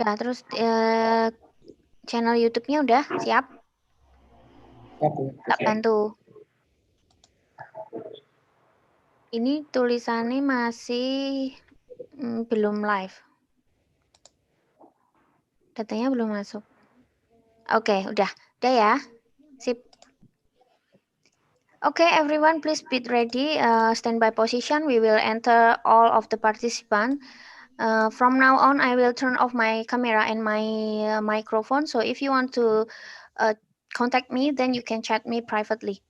Ya, terus channel YouTube-nya udah siap? Tak bantu. Ini tulisannya masih belum live. Datanya belum masuk. Oke, udah ya. Sip. Okay, everyone, please be ready. Stand by position. We will enter all of the participants. From now on, I will turn off my camera and my microphone. So if you want to contact me, then you can chat me privately.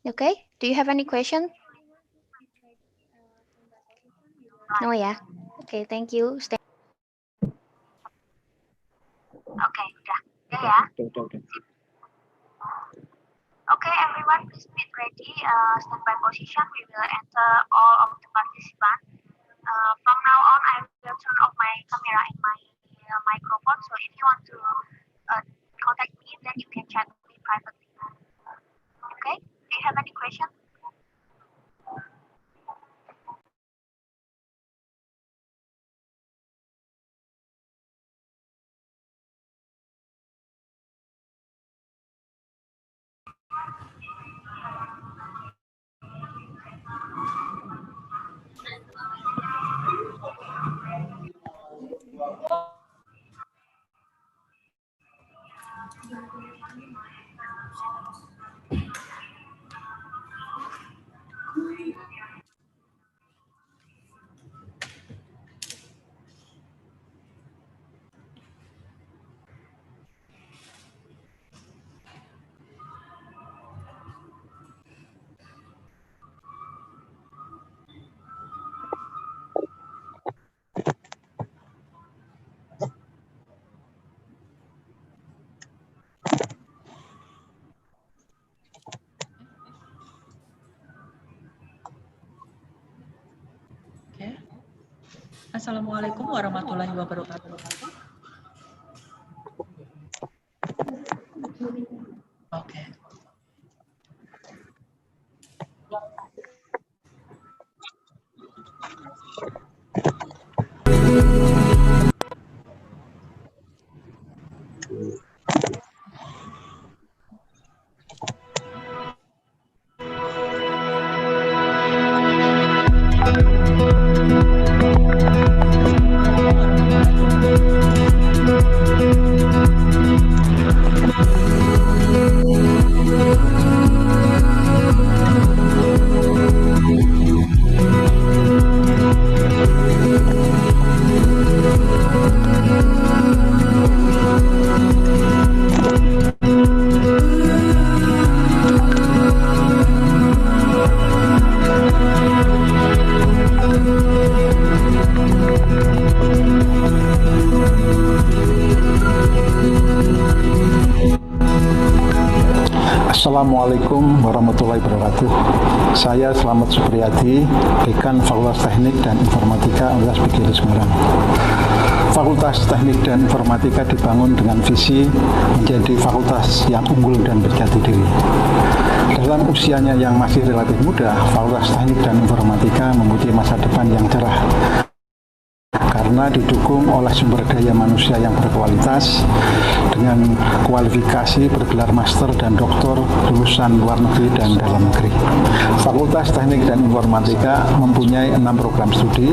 Okay? Do you have any question? No, ya. Okay, thank you. Okay, udah ya. Okay, everyone, please be ready. Stand by position. We will enter all of the participants. From now on, I will turn off my camera and my microphone. So if you want to contact me, then you can chat me privately. Okay? Do you have any questions? Assalamualaikum warahmatullahi wabarakatuh. Oke. Assalamualaikum warahmatullahi wabarakatuh. Saya Slamet Supriyadi, Dekan Fakultas Teknik dan Informatika Universitas PGRI Semarang. Fakultas Teknik dan Informatika dibangun dengan visi menjadi fakultas yang unggul dan berjati diri. Dalam usianya yang masih relatif muda, Fakultas Teknik dan Informatika memiliki masa depan yang cerah karena didukung oleh sumber daya manusia yang berkualitas dengan kualifikasi bergelar master dan doktor lulusan luar negeri dan dalam negeri. Fakultas Teknik dan Informatika mempunyai 6 program studi: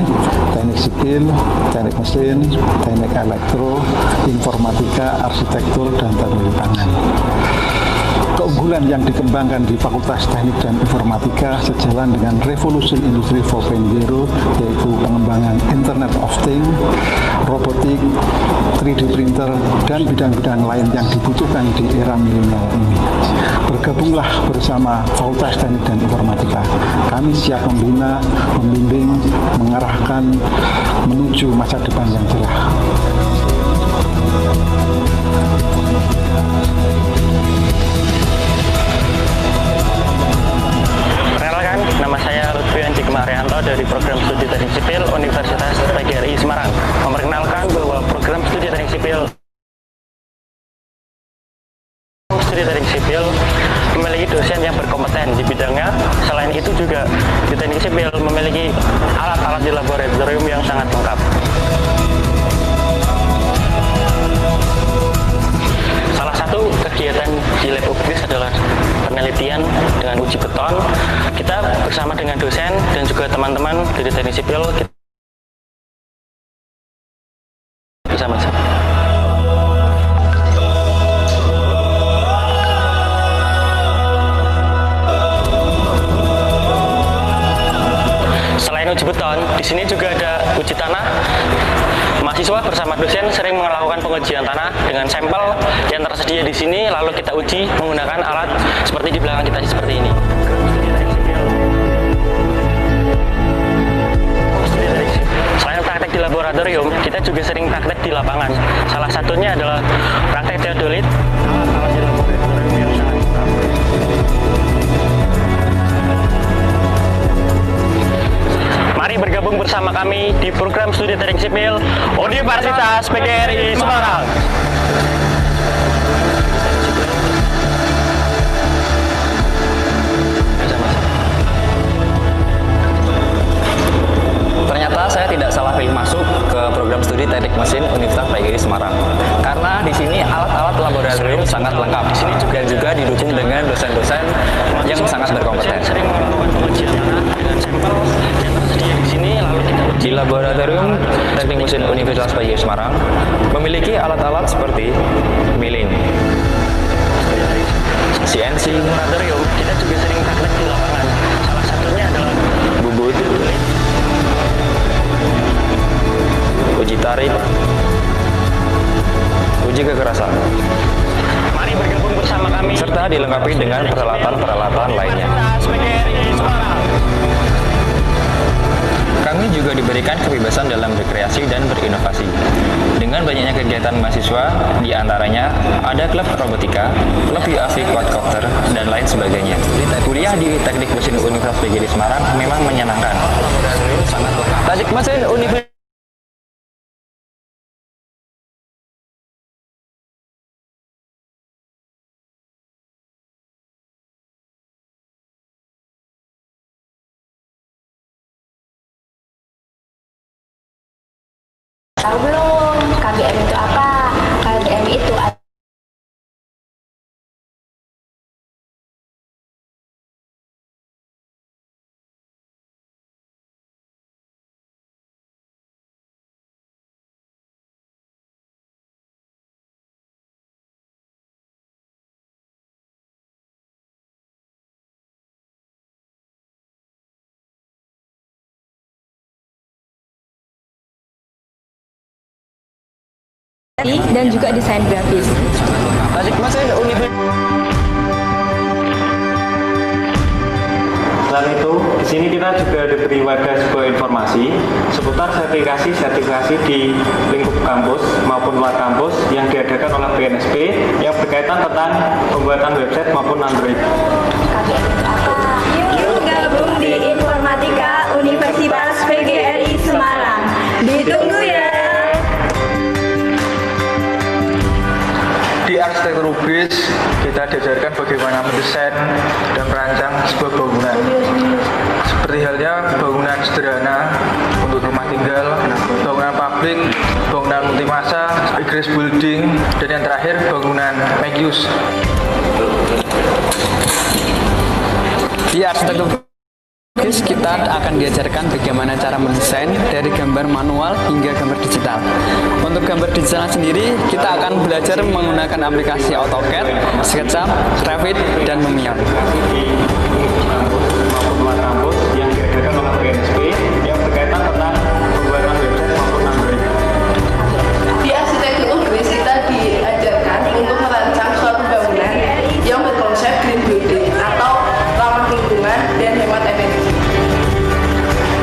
teknik sipil, teknik mesin, teknik elektro, informatika, arsitektur, dan teknologi pangan. Keunggulan yang dikembangkan di Fakultas Teknik dan Informatika sejalan dengan revolusi industri 4.0, yaitu pengembangan Internet of Things, robotik, 3D printer, dan bidang-bidang lain yang dibutuhkan di era milenial ini. Bergabunglah bersama Fakultas Teknik dan Informatika. Kami siap membina, membimbing, mengarahkan menuju masa depan yang cerah. Nama saya Lutfi Anjik Marianto dari Program Studi Teknik Sipil Universitas PGRI Semarang. Memperkenalkan bahwa program studi teknik sipil memiliki dosen yang berkompeten di bidangnya. Selain itu juga di teknik sipil memiliki alat-alat di laboratorium yang sangat lengkap. kawan-kawan, di sini juga ada uji tanah. Mahasiswa bersama dosen sering melakukan pengujian tanah dengan sampel yang tersedia di sini, lalu kita uji menggunakan alat seperti di belakang kita seperti ini. Selain praktek di laboratorium, kita juga sering praktek di lapangan. Salah satunya adalah praktek teodolit. Mari bergabung bersama kami di program studi teknik sipil Universitas PGRI Semarang. Ternyata saya tidak salah pilih masuk ke program studi teknik mesin Universitas PGRI Semarang. Karena di sini alat-alat laboratorium sangat lengkap dan juga didukung dengan dosen-dosen yang sangat berkompeten. Di laboratorium teknik mesin Universitas PGRI Semarang memiliki alat-alat seperti milling, CNC, Laboratorium kita juga sering praktek di lapangan. Salah satunya adalah bubut, uji tarik, uji kekerasan, mari bergabung bersama kami serta dilengkapi dengan peralatan-peralatan lainnya. Kami juga diberikan kebebasan dalam berkreasi dan berinovasi. Dengan banyaknya kegiatan mahasiswa, diantaranya ada klub robotika, klub UAV quadcopter, dan lain sebagainya. Kuliah di Teknik Mesin Universitas PGRI Semarang memang menyenangkan. Teknik Mesin Universitas Tahu belum KBM itu apa? KBM itu dan juga desain grafis. Teknik Mesin Universitas. Selain itu, di sini kita juga diberi wadah sebuah informasi seputar sertifikasi di lingkup kampus maupun luar kampus yang diadakan oleh BNSP yang berkaitan tentang pembuatan website maupun Android. Yuk gabung di Informatika Universitas PGRI Semarang. Ditunggu ya. Di arsitektur UBIS, kita diajarkan bagaimana mendesain dan merancang sebuah bangunan. Seperti halnya bangunan sederhana untuk rumah tinggal, bangunan pabrik, bangunan multimasa, grace building, dan yang terakhir bangunan mixed use. Di arsitektur kita akan diajarkan bagaimana cara mendesain dari gambar manual hingga gambar digital. Untuk gambar digital sendiri, kita akan belajar menggunakan aplikasi AutoCAD, SketchUp, Revit, dan Lumion. Maupun kampus yang diadakan oleh BNSP yang berkaitan tentang pembuatan website maupun Android. Di arsitektur UBIS kita diajarkan untuk merancang suatu bangunan yang berkonsep green building atau ramah lingkungan dan hemat energi.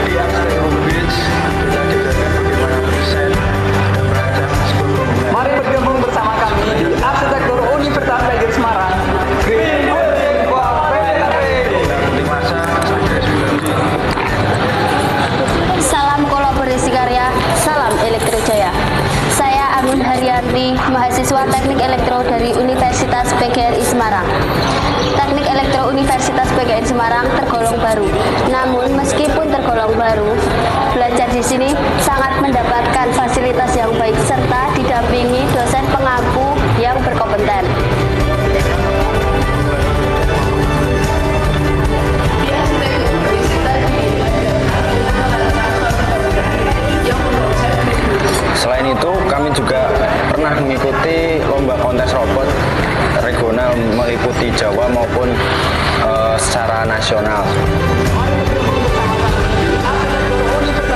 Di arsitektur UBIS, kita diajarkan bagaimana mendesain dan merancang sebuah bangunan. Mari bergabung bersama kami di Arsitektur Universitas PGRI Semarang. Green Building for Multimasa, grace building. Salam kolaborasi karya, salam Elektro Jaya. Saya Amun Haryanti, mahasiswa Teknik Elektro dari Universitas PGRI Semarang. Teknik Elektro Universitas PGRI Semarang tergolong baru. Namun meskipun tergolong baru, belajar di sini sangat mendapatkan fasilitas yang baik serta didampingi dosen pengampu yang berkompeten. Di arsitektur UBIS kita diajarkan untuk merancang suatu bangunan yang berkonsep green building. Selain itu, kami juga pernah mengikuti lomba kontes robot regional meliputi Jawa maupun secara nasional. Arsitektur Universitas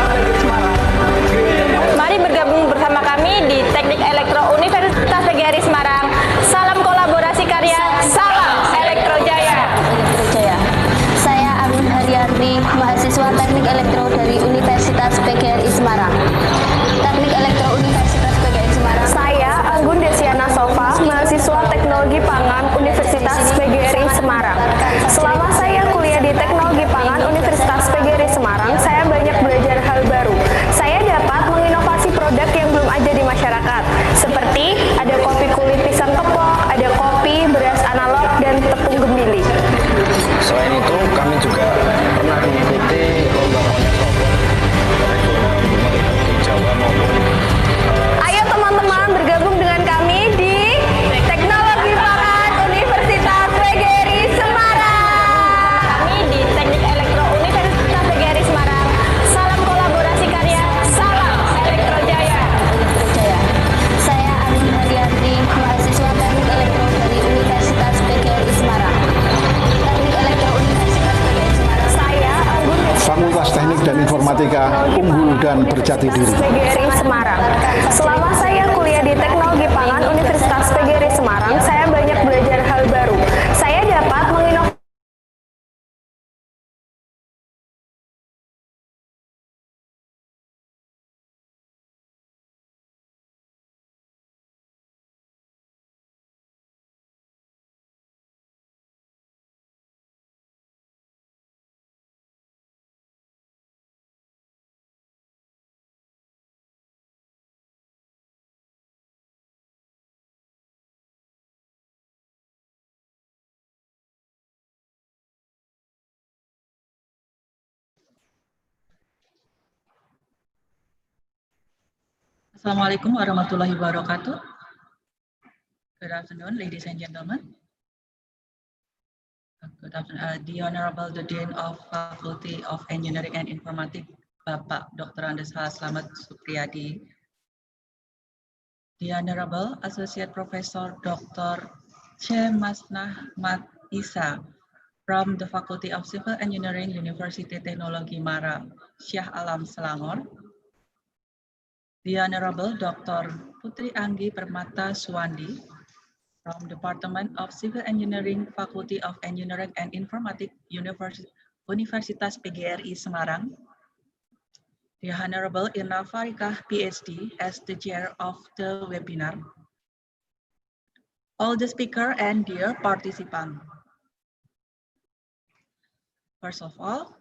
seperti ada kopi kulit pisang kepok, ada kopi beras analog, dan tepung gemili. Selain itu, kami juga pernah mengikuti lomba-lomba regional di Jawa maupun Ayo teman-teman bergabung dengan kami di Teknologi Pangan Universitas PGRI Semarang. Kami di Teknik Elektro Universitas PGRI Semarang. Salam kolaborasi karya, salam Elektrojaya. Saya Amin Haryanti, mahasiswa Teknik Elektro dari Universitas PGRI Semarang. Teknik Elektro Universitas PGRI Semarang. Saya Anggun. Fakultas Teknik dan Informatika unggul dan berjati diri. PGRI Semarang. Selama saya kuliah di Teknologi Pangan Universitas PGRI Semarang, saya banyak belajar hal baru. Saya dapat menginovasi Assalamualaikum warahmatullahi wabarakatuh. Good afternoon, ladies and gentlemen. Good afternoon, the Honorable the Dean of Faculty of Engineering and Informatics, Bapak Dr. Andes Slamet Supriyadi. The Honorable Associate Professor Dr. C. Masnah Mat Isa from the Faculty of Civil Engineering, University Teknologi Mara, Syah Alam, Selangor. The Honorable Dr. Putri Anggi Permata Suwandi from Department of Civil Engineering, Faculty of Engineering and Informatics, Universitas PGRI Semarang. The Honorable Irna Farikah, PhD, as the chair of the webinar. All the speaker and dear participants. First of all,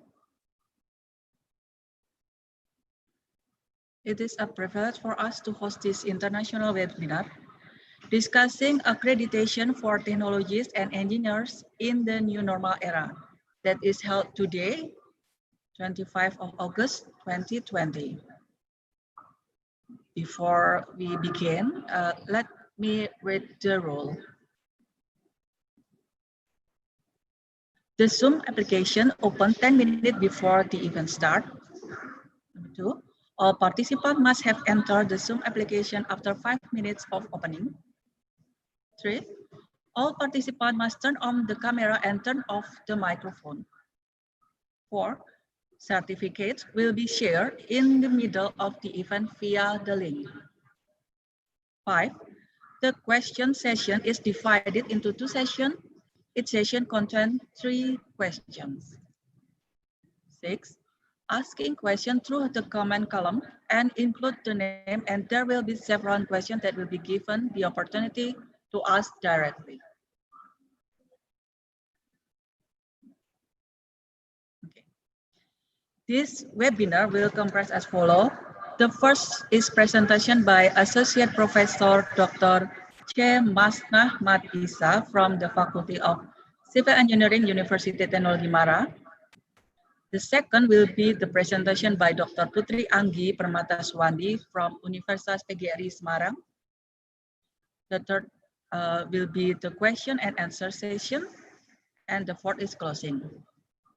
it is a privilege for us to host this international webinar discussing accreditation for technologists and engineers in the new normal era that is held today, 25 of August 2020. Before we begin, let me read the rule. The Zoom application opened 10 minutes before the event start. Number 2, all participants must have entered the Zoom application after 5 minutes of opening. 3, all participants must turn on the camera and turn off the microphone. 4, certificates will be shared in the middle of the event via the link. 5, the question session is divided into 2 sessions. Each session contains 3 questions. 6, asking questions through the comment column and include the name, and there will be several questions that will be given the opportunity to ask directly. Okay. This webinar will comprise as follows. The first is presentation by Associate Professor Dr. C. Masnah Mat Isa from the Faculty of Civil Engineering, University Teknologi Mara. The second will be the presentation by Dr. Putri Anggi Permata Suwandi from Universitas PGRI Semarang. The third will be the question and answer session, and the fourth is closing.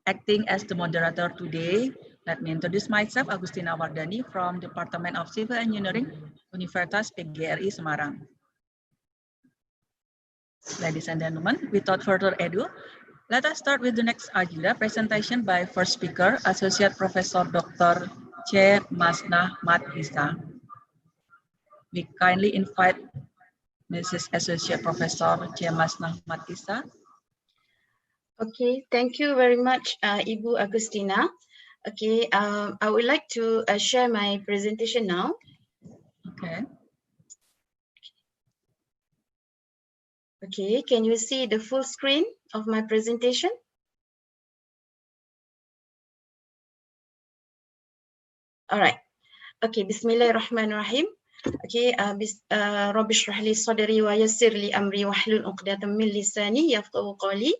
Acting as the moderator today, let me introduce myself, Agustina Wardani from Department of Civil Engineering, Universitas PGRI Semarang. Ladies and gentlemen, without further ado, let us start with the next agenda presentation by first speaker, Associate Professor Dr. C. Masnah Mat Isa. We kindly invite Mrs. Associate Professor C. Masnah Mat Isa. Okay, thank you very much, Ibu Agustina. Okay, I would like to share my presentation now. Okay. Okay, can you see the full screen of my presentation? All right. Okay, Bismillahirrahmanirrahim. Okay, Rabbi shrah li sadri wa yassir li amri wahlul 'uqdatam min lisani yafqahu qawli.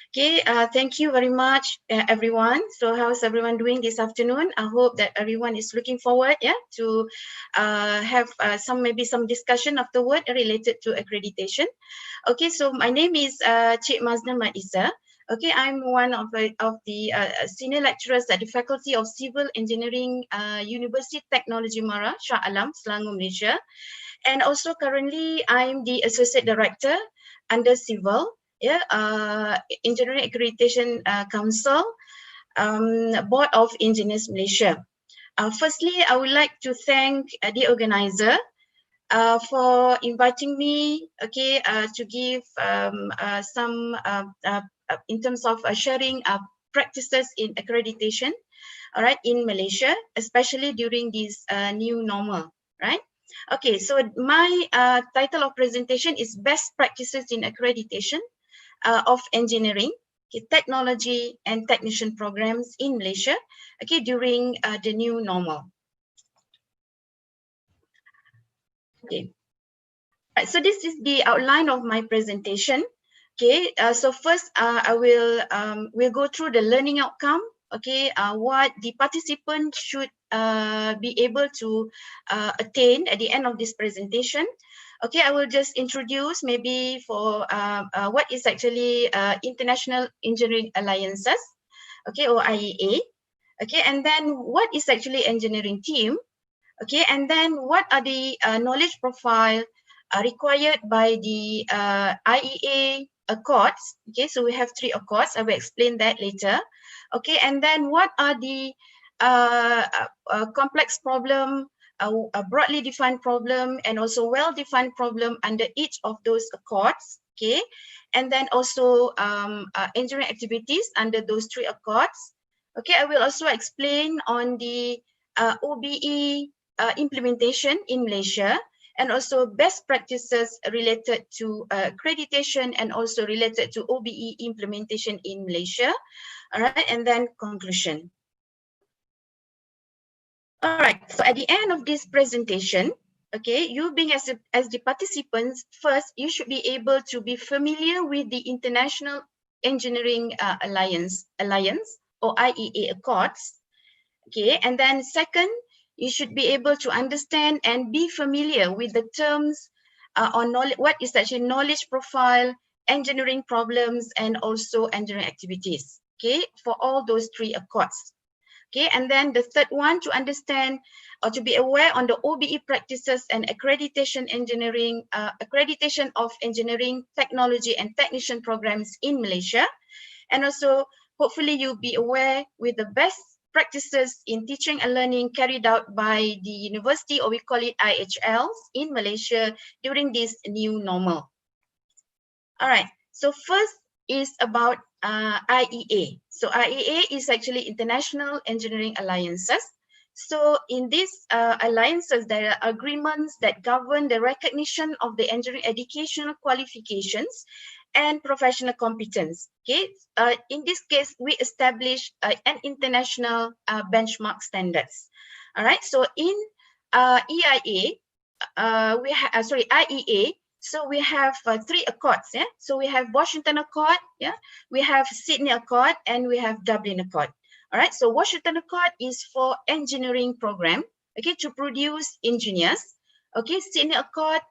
Okay, thank you very much, everyone. So how's everyone doing this afternoon? I hope that everyone is looking forward, to have maybe some discussion afterward related to accreditation. Okay, so my name is Cik Mazna Isa. Okay, I'm one of the senior lecturers at the Faculty of Civil Engineering, University Technology Mara, Shah Alam, Selangor, Malaysia. And also currently I'm the Associate Director under Civil, Engineering Accreditation Council, Board of Engineers Malaysia. Firstly, I would like to thank the organizer for inviting me, okay, to give some in terms of sharing practices in accreditation, all right, in Malaysia, especially during this new normal, right? Okay, so my title of presentation is Best Practices in Accreditation of Engineering, okay, Technology and Technician Programs in Malaysia, okay, during the new normal. Okay. Right, so this is the outline of my presentation. Okay, so first I will we'll go through the learning outcome. Okay, what the participant should be able to attain at the end of this presentation. Okay, I will just introduce maybe for what is actually International Engineering Alliances, okay, or IEA. Okay, and then what is actually engineering team. Okay, and then what are the knowledge profile required by the IEA Accords. Okay, so we have 3 Accords. I will explain that later. Okay, and then what are the complex problem, a broadly defined problem, and also well-defined problem under each of those Accords. Okay, and then also engineering activities under those 3 Accords. Okay, I will also explain on the OBE implementation in Malaysia, and also best practices related to accreditation and also related to OBE implementation in Malaysia. All right, and then conclusion. All right, so at the end of this presentation, okay, you being as the participants, first, you should be able to be familiar with the International Engineering Alliance or IEA Accords. Okay, and then second, you should be able to understand and be familiar with the terms on knowledge, what is actually knowledge profile, engineering problems, and also engineering activities. Okay, for all those 3 Accords. Okay, and then the third one, to understand or to be aware on the OBE practices and accreditation accreditation of engineering, technology, and technician programs in Malaysia. And also, hopefully you'll be aware with the best practices in teaching and learning carried out by the university, or we call it IHLs in Malaysia during this new normal. All right, so first is about IEA. So IEA is actually International Engineering Alliances. So in these alliances, there are agreements that govern the recognition of the engineering educational qualifications and professional competence. Okay, in this case, we establish an international benchmark standards. All right, so in IEA, so we have 3 Accords. Yeah, so we have Washington Accord. Yeah, we have Sydney Accord, and we have Dublin Accord. All right, so Washington Accord is for engineering program, okay, to produce engineers. Okay, Sydney Accord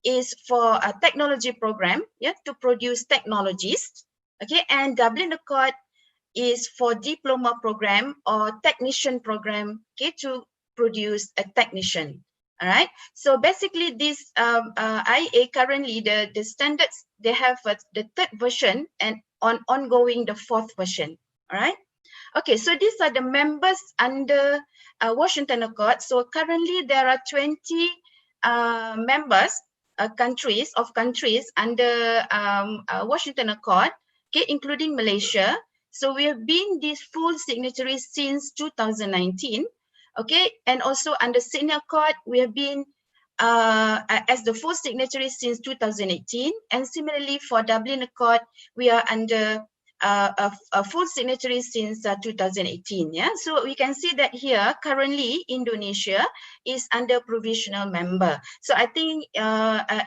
is for a technology program, yeah, to produce technologists. Okay, and Dublin Accord is for diploma program or technician program, okay, to produce a technician. All right, so basically this IEA currently, the standards, they have the 3rd version and ongoing the 4th version. All right, okay, so these are the members under Washington Accord. So currently there are 20 members, countries under Washington Accord, okay, including Malaysia. So we have been these full signatories since 2019. Okay, and also under Sydney Accord, we have been as the full signatories since 2018. And similarly for Dublin Accord, we are under full signatories since 2018. Yeah, so we can see that here currently Indonesia is under provisional member. So I think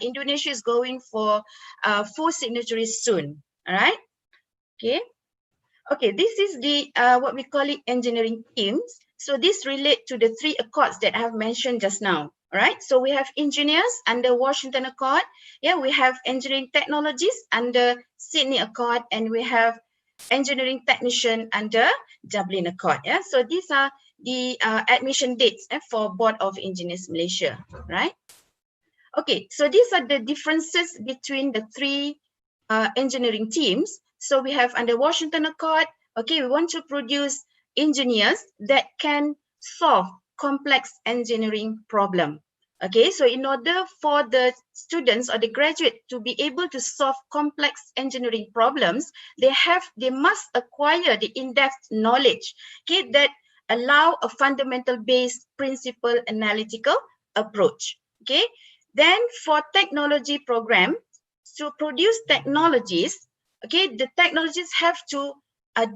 Indonesia is going for full signatories soon. All right. Okay. Okay, this is the what we call it engineering teams. So this relate to the 3 accords that I have mentioned just now. All right, so we have engineers under Washington Accord. Yeah, we have engineering technologists under Sydney Accord, and we have engineering technician under Dublin Accord. Yeah, so these are the admission dates for Board of Engineers Malaysia. Right. Okay, so these are the differences between the 3 engineering teams. So we have under Washington Accord, okay, we want to produce engineers that can solve complex engineering problem. Okay, so in order for the students or the graduate to be able to solve complex engineering problems, they must acquire the in-depth knowledge, okay, that allow a fundamental based principle analytical approach. Okay, then for technology program, to produce technologies, okay, the technologists have to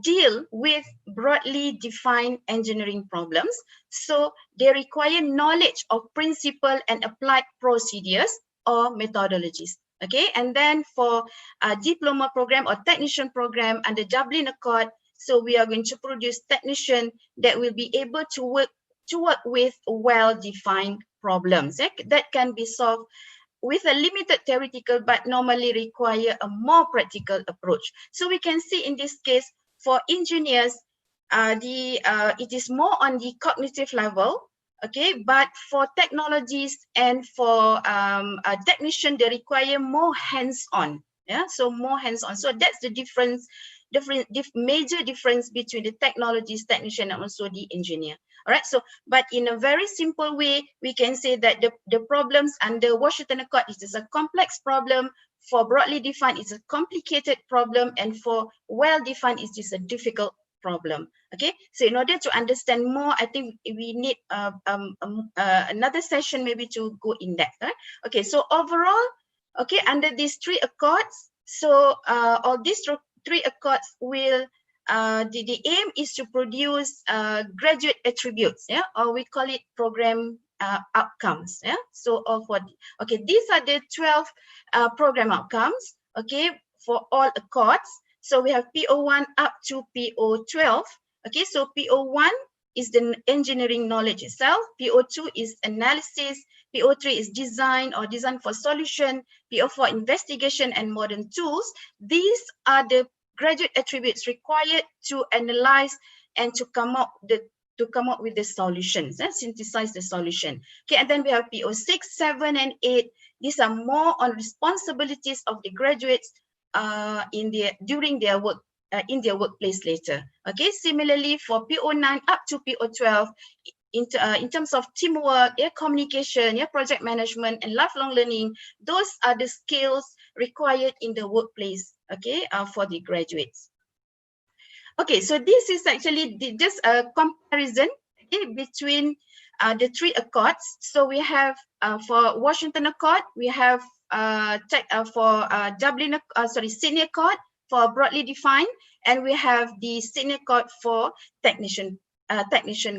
deal with broadly defined engineering problems. So they require knowledge of principle and applied procedures or methodologies. Okay, and then for a diploma program or technician program under Dublin Accord, so we are going to produce technician that will be able to work with well-defined problems that can be solved with a limited theoretical but normally require a more practical approach. So we can see in this case for engineers, it is more on the cognitive level, okay, but for technologists and for a technician, they require more hands-on. Yeah, so more hands-on. So that's the major difference between the technologist, technician, and also the engineer. All right, so but in a very simple way, we can say that the problems under Washington Accord is a complex problem. For broadly defined, it's a complicated problem, and for well-defined, it is a difficult problem. Okay, so in order to understand more, I think we need another session maybe to go in depth. Right? Okay, so overall, okay, under these 3 accords, so all these 3 accords will the aim is to produce graduate attributes, yeah, or we call it program outcomes, yeah. So of what? Okay, these are the 12 program outcomes, okay, for all accords. So we have PO1 up to PO12. Okay, so PO1 is the engineering knowledge itself. PO2 is analysis. PO3 is design or design for solution. PO4 investigation and modern tools. These are the graduate attributes required to analyze and to come up with the solutions, synthesize the solution. Okay, and then we have PO6, 7, and 8. These are more on responsibilities of the graduates during their work in their workplace later. Okay, similarly for PO9 up to PO12, in terms of teamwork, communication, project management, and lifelong learning, those are the skills required in the workplace, okay, for the graduates. Okay, so this is actually just a comparison, okay, between the 3 accords. So we have for Washington Accord, we have Sydney Accord for broadly defined, and we have the Sydney Accord for technician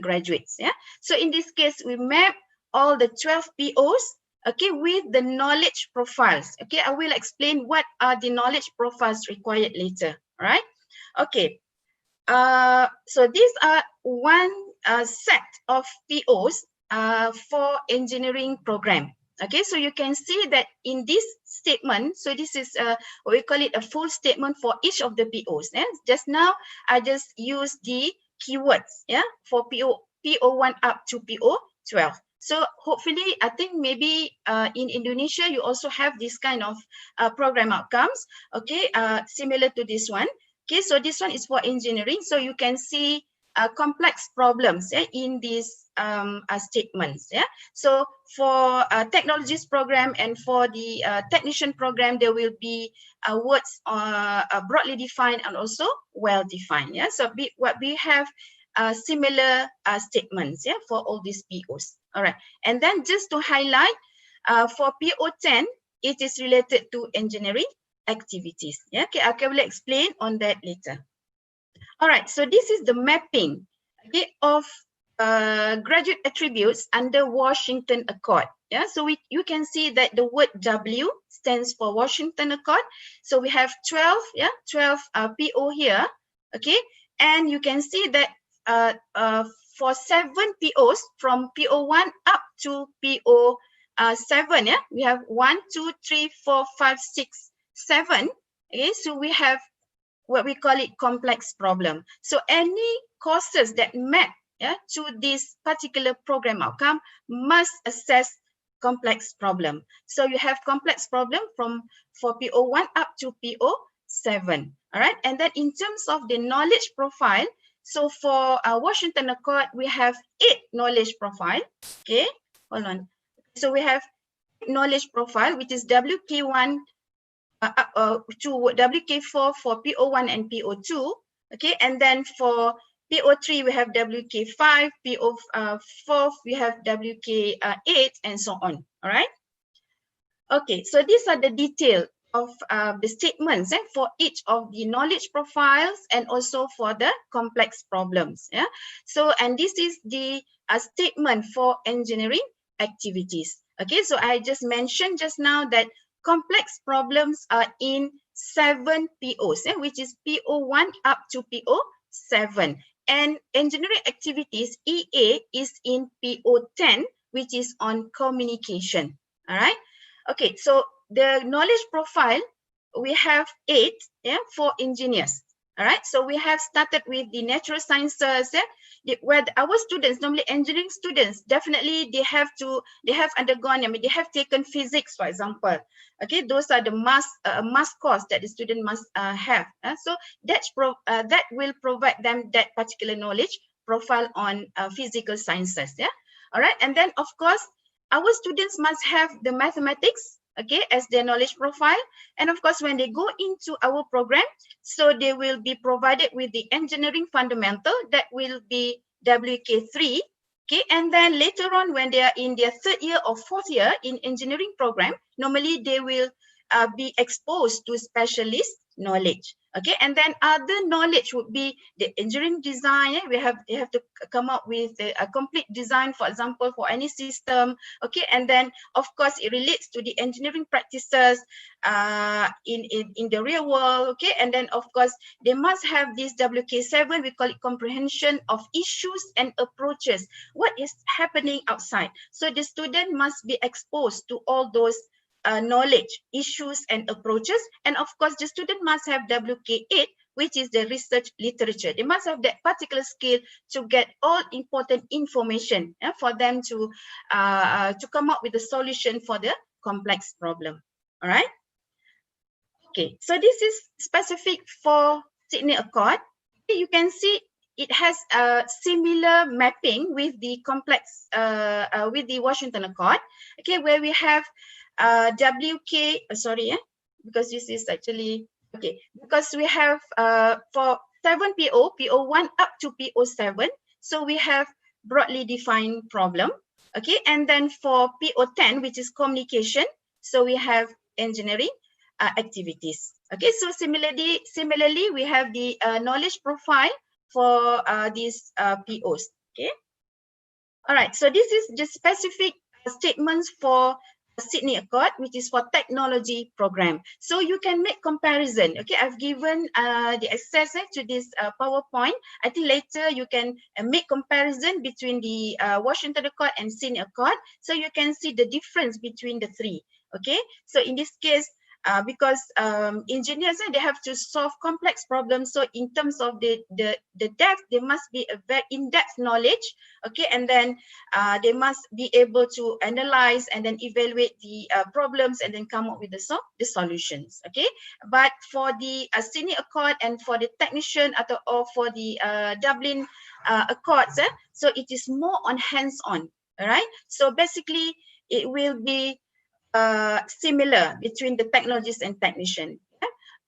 graduates. Yeah. So in this case, we map all the 12 POs, okay, with the knowledge profiles. Okay, I will explain what are the knowledge profiles required later. All right. Okay. So these are one set of POs for engineering program. Okay, so you can see that in this statement, so this is what we call it a full statement for each of the POs. Yeah? Just now, I just used the keywords, yeah, for PO1 up to PO12. So hopefully, I think maybe in Indonesia, you also have this kind of program outcomes, okay, similar to this one. Okay, so this one is for engineering. So you can see complex problems in these statements. Yeah. So for technologist program and for the technician program, there will be words broadly defined and also well defined. Yeah. So what we have similar statements. Yeah, for all these POs. All right. And then just to highlight, for PO10, it is related to engineering. activities. Yeah, okay, I will explain on that later. All right, so this is the mapping, okay, of graduate attributes under Washington Accord. Yeah, so you can see that the word W stands for Washington Accord. So we have 12, 12 PO here, okay, and you can see that for 7 POs from PO1 up to PO7, yeah, we have 1, 2, 3, 4, 5, 6, 7. Okay, so we have what we call it complex problem. So any courses that map to this particular program outcome must assess complex problem. So you have complex problem for PO1 up to PO7. All right, and then in terms of the knowledge profile, so for Washington Accord, we have 8 knowledge profile. Okay, hold on. So we have knowledge profile, which is WK1 to WK4 for PO1 and PO2. Okay, and then for PO3 we have WK5, PO4 we have WK8, and so on. All right. Okay, so these are the detail of the statements for each of the knowledge profiles and also for the complex problems. Yeah. So, and this is the statement for engineering activities. Okay, so I just mentioned just now that complex problems are in 7 POs, which is PO1 up to PO7. And engineering activities, EA, is in PO10, which is on communication. All right. Okay, so the knowledge profile, we have 8 for engineers. All right, so we have started with the natural sciences, where our students, normally engineering students, definitely they have undergone, they have taken physics, for example. Okay, those are the must course that the student must have. So that will provide them that particular knowledge profile on physical sciences. Yeah, all right, and then of course, our students must have the mathematics, okay, as their knowledge profile. And of course, when they go into our program, so they will be provided with the engineering fundamental, that will be WK3. Okay, and then later on, when they are in their 3rd year or 4th year in engineering program, normally they will be exposed to specialist knowledge. Okay, and then other knowledge would be the engineering design. They have to come up with a complete design, for example, for any system. Okay, and then of course it relates to the engineering practices in the real world. Okay, and then of course they must have this WK7. We call it comprehension of issues and approaches. What is happening outside? So the student must be exposed to all those knowledge, issues, and approaches. And of course, the student must have WK8, which is the research literature. They must have that particular skill to get all important information for them to come up with a solution for the complex problem. All right. Okay, so this is specific for Sydney Accord. You can see it has a similar mapping with the complex, with the Washington Accord. Okay, where we have because this is actually, okay, because we have for 7 PO1 up to PO7, so we have broadly defined problem. Okay, and then for PO10, which is communication, so we have engineering activities. Okay, so similarly we have the knowledge profile for these POs. Okay, all right, so this is the specific statements for Sydney Accord, which is for technology program. So you can make comparison. Okay, I've given the access to this PowerPoint. I think later you can make comparison between the Washington Accord and Sydney Accord, so you can see the difference between the 3. Okay, so in this case, because engineers, they have to solve complex problems. So in terms of the depth, there must be a very in-depth knowledge. Okay, and then they must be able to analyze and then evaluate the problems and then come up with the solutions. Okay, but for the Sydney Accord and for the technician or for the Dublin Accords, so it is more on hands-on. All right, so basically it will be similar between the technologist and technician,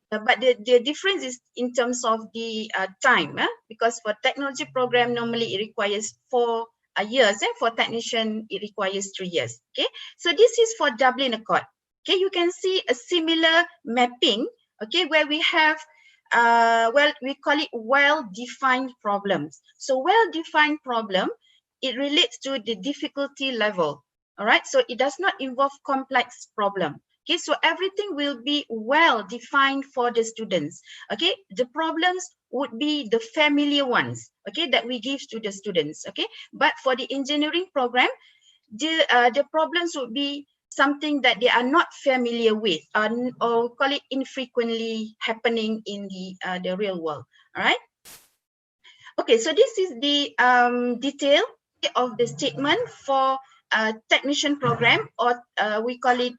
but the difference is in terms of the time, because for technology program normally it requires 4 years, for technician it requires 3 years. Okay, so this is for Dublin Accord. Okay, you can see a similar mapping, okay, where we have well, we call it well-defined problems. So well-defined problem, it relates to the difficulty level. All right, so it does not involve complex problem. Okay, so everything will be well defined for the students. Okay, the problems would be the familiar ones, okay, that we give to the students. Okay, but for the engineering program, the problems would be something that they are not familiar with, or call it infrequently happening in the real world. All right. Okay, so this is the detail of the statement for technician program, or we call it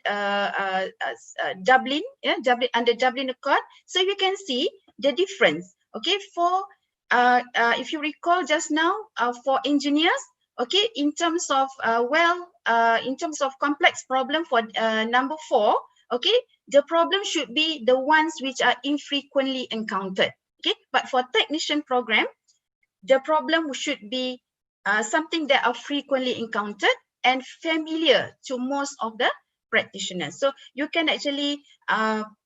Dublin, yeah, Dublin, under Dublin Accord. So you can see the difference. Okay, for if you recall just now, for engineers, okay, in terms of in terms of complex problem for number 4, okay, the problem should be the ones which are infrequently encountered. Okay, but for technician program, the problem should be something that are frequently encountered and familiar to most of the practitioners. So you can actually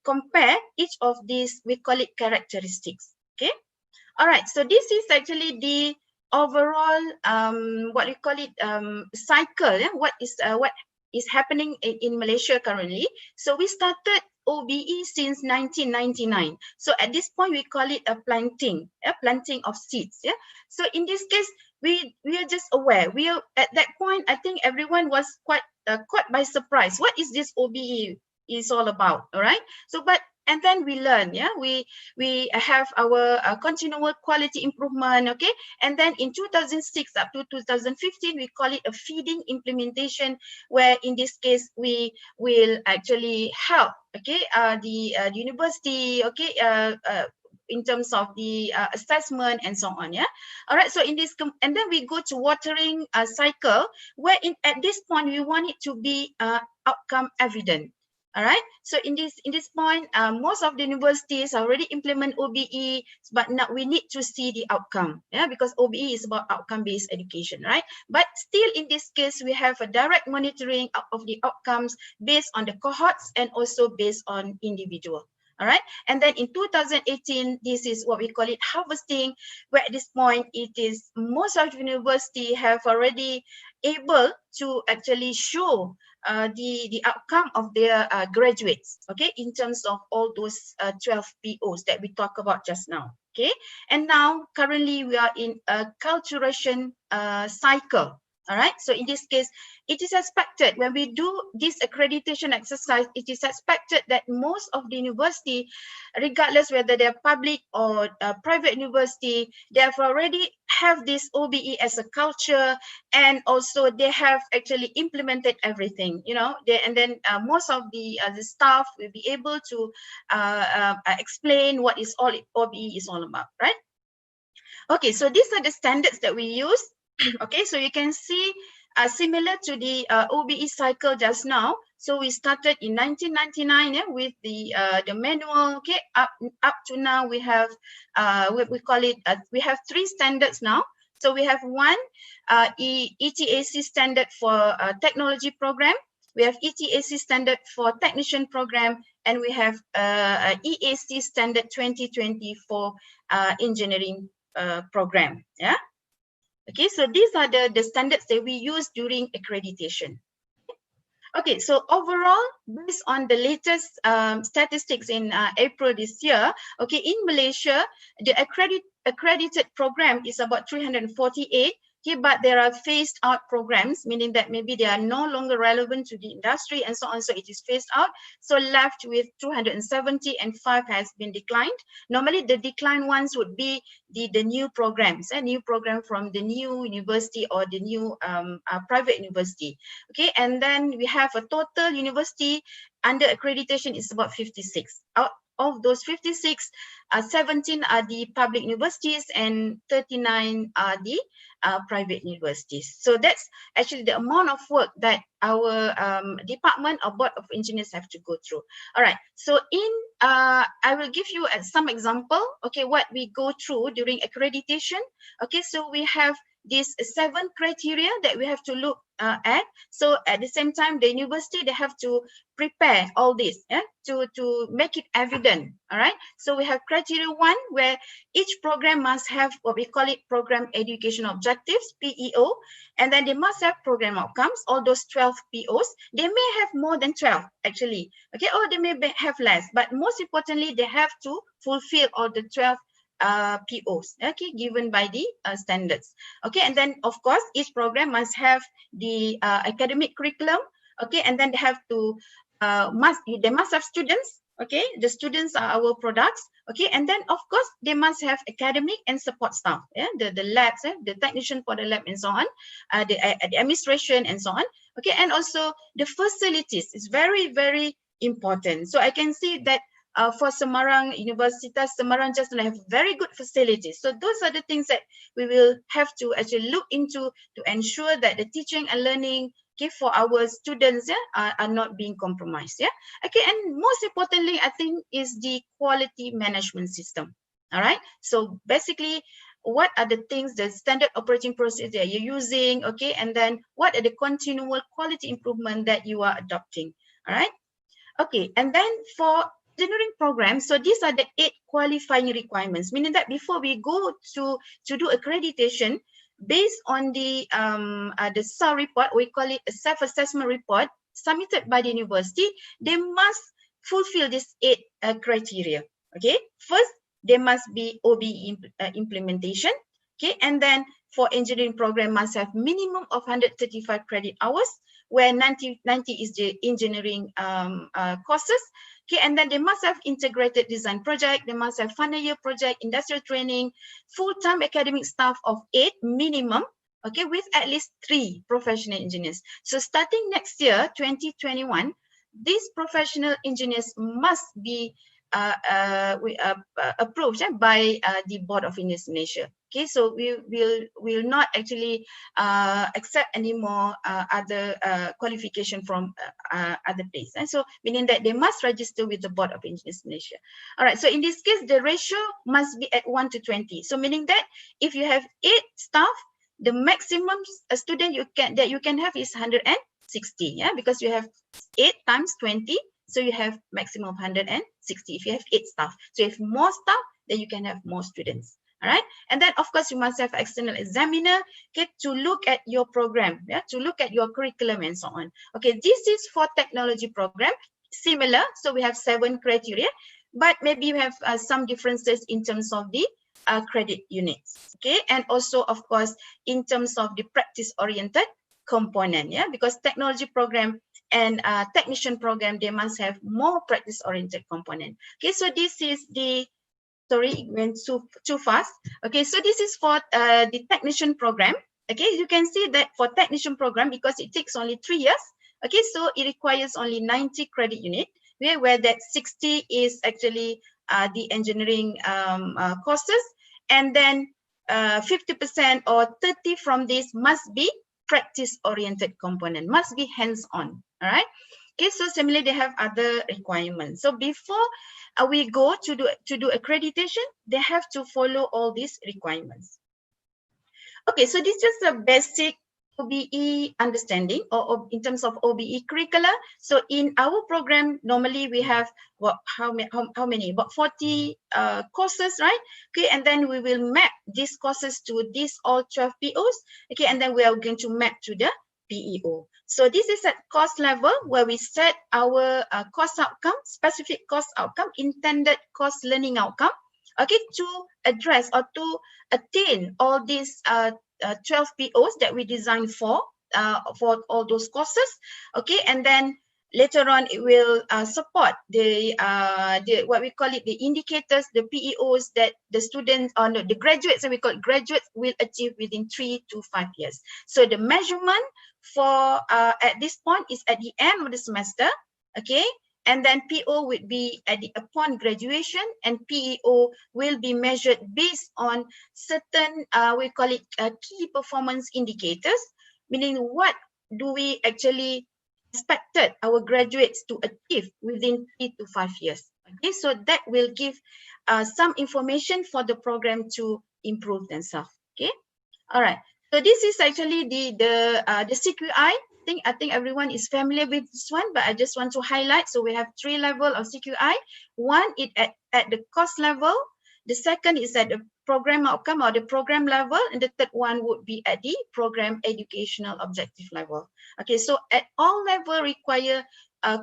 compare each of these, we call it characteristics. Okay. All right. So this is actually the overall, what we call it, cycle. Yeah? What is happening in Malaysia currently. So we started OBE since 1999. So at this point, we call it a planting of seeds. Yeah. So in this case, we are just aware. We are at that point. I think everyone was quite caught by surprise. What is this OBE is all about? All right. So and then we learn. Yeah. We have our continual quality improvement. Okay. And then in 2006 up to 2015, we call it a feeding implementation, where in this case we will actually help, okay, the university, okay, in terms of the assessment and so on. Yeah. All right. So in this, and then we go to watering cycle, where at this point we want it to be outcome evident. All right. So in this point, most of the universities already implement OBE, but now we need to see the outcome. Yeah, because OBE is about outcome-based education, right? But still, in this case, we have a direct monitoring of the outcomes based on the cohorts and also based on individual. All right. And then in 2018, this is what we call it harvesting, where at this point, it is most of the university have already able to actually show the outcome of their graduates, okay, in terms of all those 12 POs that we talked about just now, okay. And now currently we are in a culturation cycle. All right. So in this case, it is expected when we do this accreditation exercise, it is expected that most of the university, regardless whether they're public or private university, they have already have this OBE as a culture, and also they have actually implemented everything, you know. And then most of the staff will be able to explain what is all OBE is all about, right? Okay, so these are the standards that we use. Okay, so you can see similar to the OBE cycle just now. So we started in 1999 with the manual. Okay, up to now we have we call it we have 3 standards now. So we have one ETAC standard for technology program. We have ETAC standard for technician program, and we have EAC standard 2020 for engineering program. Yeah. Okay, so these are the standards that we use during accreditation. Okay, so overall, based on the latest statistics in April this year, okay, in Malaysia, the accredited program is about 348. Okay, but there are phased out programs, meaning that maybe they are no longer relevant to the industry and so on. So it is phased out. So left with 270, and 5 has been declined. Normally the declined ones would be the new programs, a new program from the new university or the new private university. Okay, and then we have a total university under accreditation is about 56. Out of those 56, 17 are the public universities and 39 are the private universities. So that's actually the amount of work that our department or board of engineers have to go through. All right. So I will give you some example. Okay, what we go through during accreditation. Okay, so we have these 7 criteria that we have to look at. So at the same time, the university, they have to prepare all this, yeah, to make it evident. All right. So we have criteria 1, where each program must have what we call it program education objectives, PEO, and then they must have program outcomes, all those 12 POs. They may have more than 12 actually, okay, or they may have less, but most importantly, they have to fulfill all the 12 POs, okay, given by the standards. Okay, and then of course, each program must have the academic curriculum, okay, and then they have to they must have students. Okay, the students are our products. Okay, and then of course they must have academic and support staff. Yeah, the labs, the technician for the lab and so on, the administration and so on. Okay, and also the facilities is very, very important. So I can see that for Semarang Universitas Semarang just have very good facilities. So those are the things that we will have to actually look into to ensure that the teaching and learning, okay, for our students, yeah, are not being compromised. Yeah. Okay, and most importantly, I think is the quality management system. All right. So basically, what are the things, the standard operating procedure that you're using? Okay, and then what are the continual quality improvement that you are adopting? All right. Okay, and then for engineering program, so these are the 8 qualifying requirements, meaning that before we go to do accreditation, based on the SAR report, we call it a self-assessment report submitted by the university, they must fulfill these 8 criteria. Okay, first there must be OBE implementation. Okay, and then for engineering program must have minimum of 135 credit hours, where 90 is the engineering courses. Okay, and then they must have integrated design project, they must have final year project, industrial training, full-time academic staff of 8 minimum, okay, with at least 3 professional engineers. So starting next year, 2021, these professional engineers must be approved by the Board of Engineers Malaysia. Okay, so we will not actually accept any more other qualification from other place. And so meaning that they must register with the Board of Engineers Malaysia. All right, so in this case, the ratio must be at 1 to 20. So meaning that if you have 8 staff, the maximum student you can have is 160. Yeah, because you have 8 times 20. So you have maximum of 160 if you have 8 staff. So if more staff, then you can have more students. All right. And then of course you must have external examiner, okay, to look at your program, yeah, to look at your curriculum and so on. Okay, this is for technology program. Similar. So we have 7 criteria, but maybe you have some differences in terms of the credit units. Okay, and also of course in terms of the practice oriented component, yeah, because technology program and technician program, they must have more practice oriented component. Okay, so this is the, sorry, it went too fast. Okay, so this is for the technician program. Okay, you can see that for technician program, because it takes only 3 years. Okay, so it requires only 90 credit unit, where that 60 is actually the engineering courses, and then 50% or 30 from this must be practice-oriented component, must be hands-on. All right. Okay. So similarly, they have other requirements. So before we go to do accreditation, they have to follow all these requirements. Okay. So this is a basic OBE understanding, or in terms of OBE curricula. So in our program, normally we have what, how many? About 40 courses, right? Okay, and then we will map these courses to these all 12 POs. Okay, and then we are going to map to the PEO. So this is at course level where we set our course outcome, specific course outcome, intended course learning outcome. Okay, to address or to attain all these 12 POs that we designed for all those courses. Okay, and then later on it will support the what we call it, the indicators, the PEOs that the students, or no, the graduates, that we call it graduates, will achieve within 3 to 5 years. So the measurement for at this point is at the end of the semester. Okay, and then PO would be upon graduation, and PEO will be measured based on certain, we call it key performance indicators, meaning what do we actually expected our graduates to achieve within 3 to 5 years. Okay, so that will give some information for the program to improve themselves. Okay, all right. So this is actually the CQI. I think everyone is familiar with this one, but I just want to highlight. So we have 3 levels of CQI. One is at the course level. The second is at the program outcome or the program level, and the third one would be at the program educational objective level. Okay, so at all level require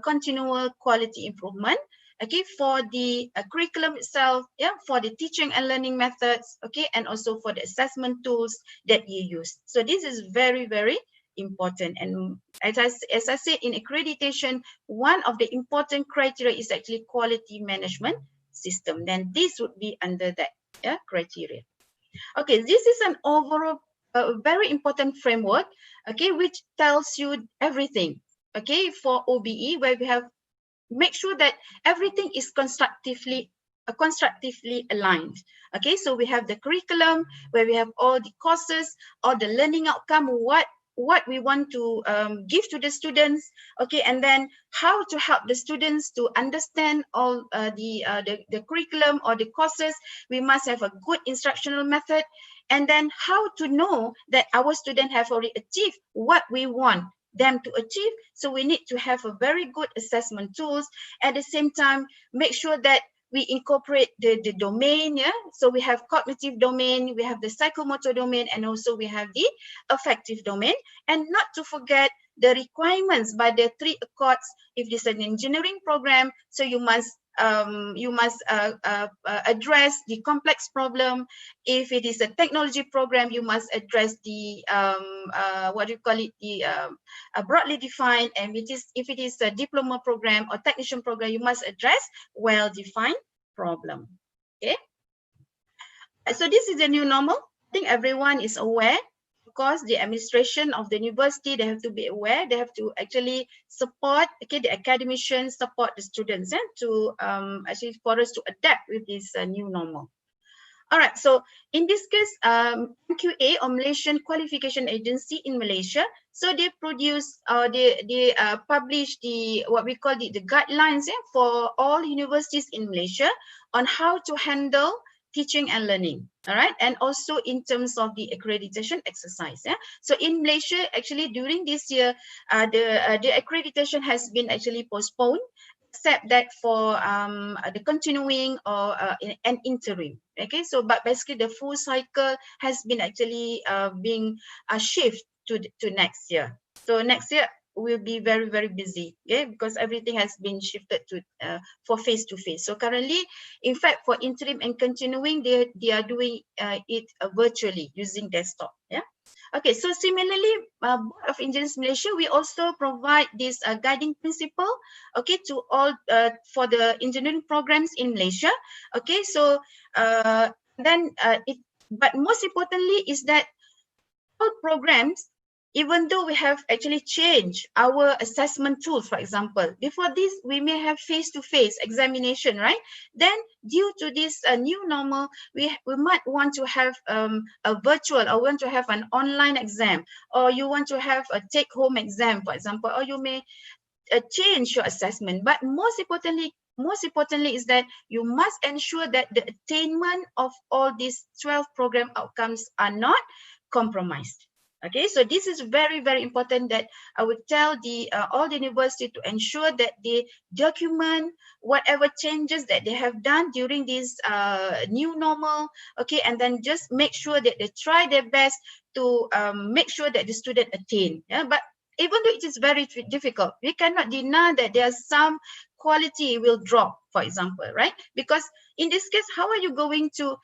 continual quality improvement. Okay, for the curriculum itself, yeah, for the teaching and learning methods, okay, and also for the assessment tools that you use. So this is very, very important. And as I said, in accreditation, one of the important criteria is actually quality management system. Then this would be under that criteria. Okay, this is an overall very important framework, okay, which tells you everything. Okay, for OBE, where we have make sure that everything is constructively aligned. Okay, so we have the curriculum where we have all the courses, all the learning outcome, what we want to give to the students, okay, and then how to help the students to understand all the curriculum or the courses. We must have a good instructional method, and then how to know that our students have already achieved what we want them to achieve. So we need to have a very good assessment tools. At the same time, make sure that we incorporate the domain, yeah. So we have cognitive domain, we have the psychomotor domain, and also we have the affective domain. And not to forget the requirements by the 3 accords. If this is an engineering program, so you must address the complex problem. If it is a technology program, you must address the broadly defined. And if it is a diploma program or technician program, you must address well-defined problem. Okay, so this is the new normal. I think everyone is aware. Of course, the administration of the university, they have to be aware. They have to actually support, okay, the academicians support the students, to actually for us to adapt with this new normal. All right, so in this case, MQA, or Malaysian Qualification Agency in Malaysia, so they produce, they publish what we call the guidelines for all universities in Malaysia on how to handle teaching and learning. All right, and also in terms of the accreditation exercise. Yeah, so in Malaysia, actually during this year, the accreditation has been actually postponed, except that for the continuing or an interim. Okay, so but basically the full cycle has been actually being shift to next year. So next year will be very, very busy, okay, because everything has been shifted to for face-to-face. So currently, in fact, for interim and continuing, they are doing it virtually using desktop. Yeah. Okay, so similarly, Board of Engineers Malaysia, we also provide this guiding principle, okay, to all for the engineering programs in Malaysia. Okay, so but most importantly is that all programs, even though we have actually changed our assessment tools, for example, before this, we may have face-to-face examination, right? Then due to this new normal, we might want to have a virtual, or want to have an online exam, or you want to have a take-home exam, for example, or you may change your assessment. But most importantly is that you must ensure that the attainment of all these 12 program outcomes are not compromised. Okay, so this is very, very important that I would tell all the university to ensure that they document whatever changes that they have done during this new normal. Okay, and then just make sure that they try their best to make sure that the student attain. Yeah, but even though it is very difficult, we cannot deny that there are some quality will drop, for example, right? Because in this case, how are you going to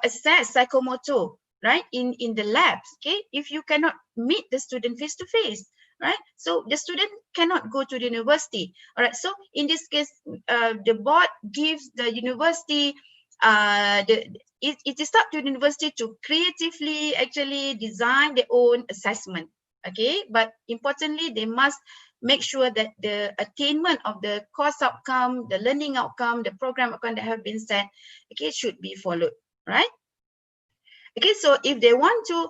assess psychomotor, right, in the labs, okay, if you cannot meet the student face to face, right? So the student cannot go to the university. All right, so in this case, the board gives the university it is up to the university to creatively actually design their own assessment. Okay, but importantly, they must make sure that the attainment of the course outcome, the learning outcome, the program outcome that have been set, okay, should be followed, right? Okay, so if they want to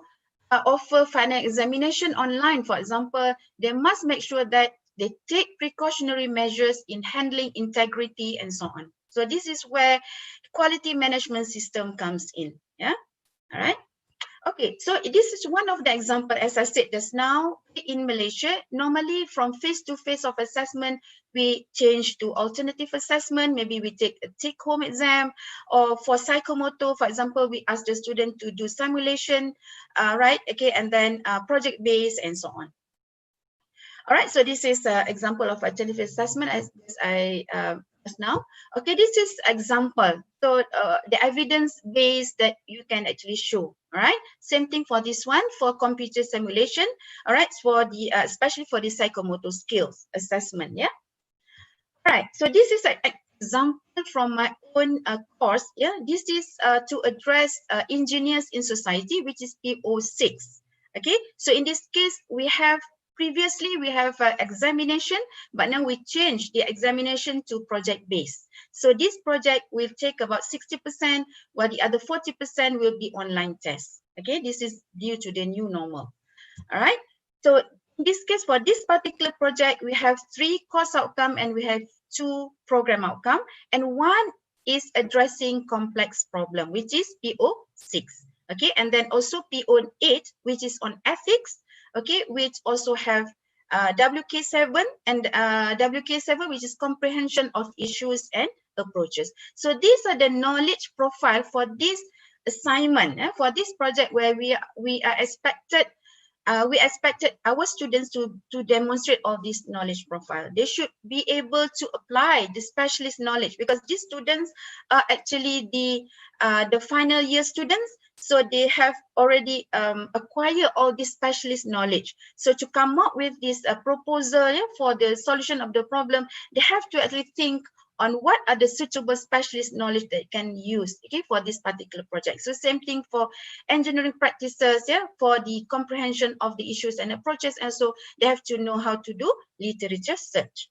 offer final examination online, for example, they must make sure that they take precautionary measures in handling integrity and so on. So this is where quality management system comes in. Yeah, all right. Okay, so this is one of the example, as I said just now, in Malaysia, normally from face-to-face of assessment, we change to alternative assessment. Maybe we take a take-home exam, or for psychomotor, for example, we ask the student to do simulation, right? Okay, and then project-based and so on. All right, so this is an example of alternative assessment as I just now. Okay, this is example. So the evidence base that you can actually show. All right, same thing for this one for computer simulation. All right, for the especially for the psychomotor skills assessment. Yeah. All right, so this is an example from my own course. Yeah, this is to address engineers in society, which is PO6. Okay, so in this case, we have previously we have examination, but now we change the examination to project based. So this project will take about 60%, while the other 40% will be online tests. Okay, this is due to the new normal. All right, so in this case, for this particular project, we have 3 course outcome and we have 2 program outcome, and one is addressing complex problem, which is PO6. Okay, and then also PO8, which is on ethics. Okay, which also have WK7 and WK7, which is comprehension of issues and approaches. So these are the knowledge profile for this assignment, for this project, where we are expected. We expected our students to demonstrate all this knowledge profile. They should be able to apply the specialist knowledge, because these students are actually the final year students. So they have already acquired all this specialist knowledge. So to come up with this proposal for the solution of the problem, they have to actually think on what are the suitable specialist knowledge that can use, okay, for this particular project. So same thing for engineering practices, yeah, for the comprehension of the issues and approaches, and so they have to know how to do literature search.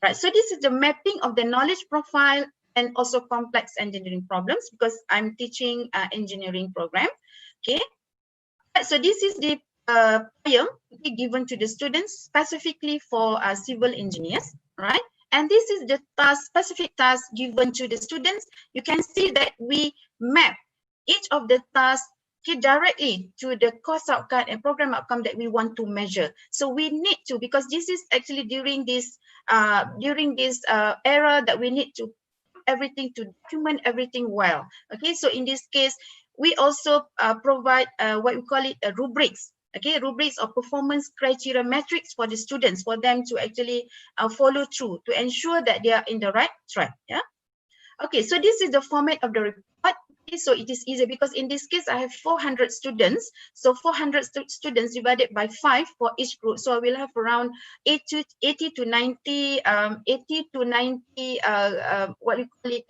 Right, so this is the mapping of the knowledge profile and also complex engineering problems, because I'm teaching engineering program. Okay, so this is the poem given to the students specifically for civil engineers, right? And this is the task, specific task given to the students. You can see that we map each of the tasks directly to the course outcome and program outcome that we want to measure. So we need to, because this is actually during this era that we need to everything to document everything well. Okay, so in this case, we also provide what we call it rubrics. Okay, rubrics or performance criteria metrics for the students, for them to actually follow through to ensure that they are in the right track. Yeah. Okay, so this is the format of the report. Okay, so it is easy because in this case I have 400 students. So 400 students divided by 5 for each group. So I will have around 80 to 90 what you call it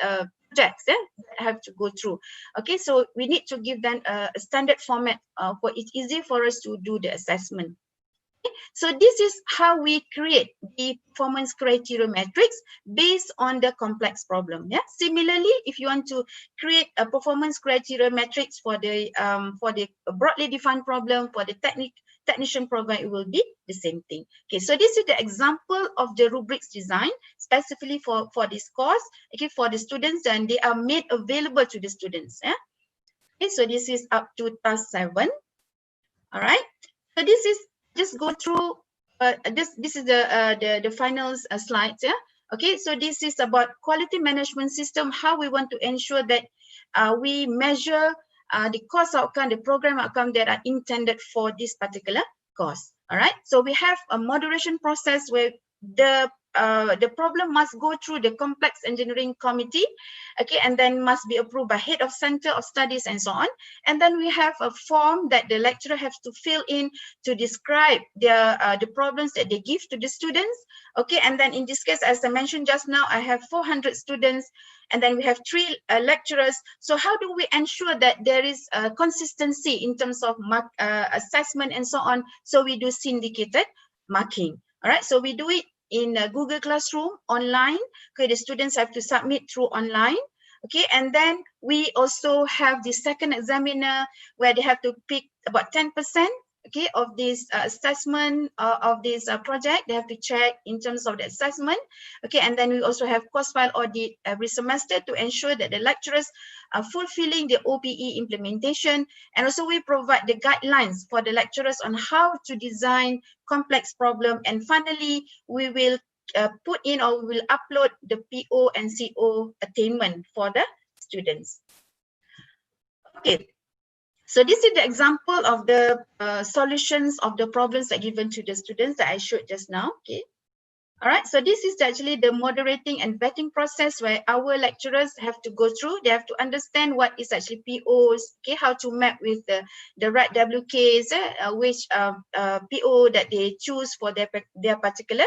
projects that have to go through. Okay, so we need to give them a standard format for it's easy for us to do the assessment. So this is how we create the performance criteria matrix based on the complex problem. Yeah. Similarly, if you want to create a performance criteria matrix for the broadly defined problem, for the technician program, it will be the same thing. Okay. So this is the example of the rubrics design specifically for this course. Okay, for the students, and they are made available to the students. Yeah. Okay. So this is up to task 7. All right. So this is just go through this is the final slides. Yeah. Okay, so this is about quality management system, how we want to ensure that we measure the course outcome, the program outcome that are intended for this particular course. All right, so we have a moderation process where the problem must go through the complex engineering committee, okay, and then must be approved by head of center of studies and so on. And then we have a form that the lecturer has to fill in to describe the problems that they give to the students, okay. And then in this case, as I mentioned just now, I have 400 students, and then we have 3 lecturers. So how do we ensure that there is consistency in terms of assessment and so on? So we do syndicated marking. All right, so we do it in Google Classroom online. Okay, the students have to submit through online. Okay, and then we also have the second examiner where they have to pick about 10% okay, of this assessment of this project. They have to check in terms of the assessment, okay, and then we also have course file audit every semester to ensure that the lecturers are fulfilling the OPE implementation, and also we provide the guidelines for the lecturers on how to design complex problem, and finally we will put in or we will upload the PO and CO attainment for the students. Okay. So this is the example of the solutions of the problems that given to the students that I showed just now. Okay. All right. So this is actually the moderating and vetting process where our lecturers have to go through. They have to understand what is actually POs. Okay. How to map with the right WKs, which PO that they choose for their particular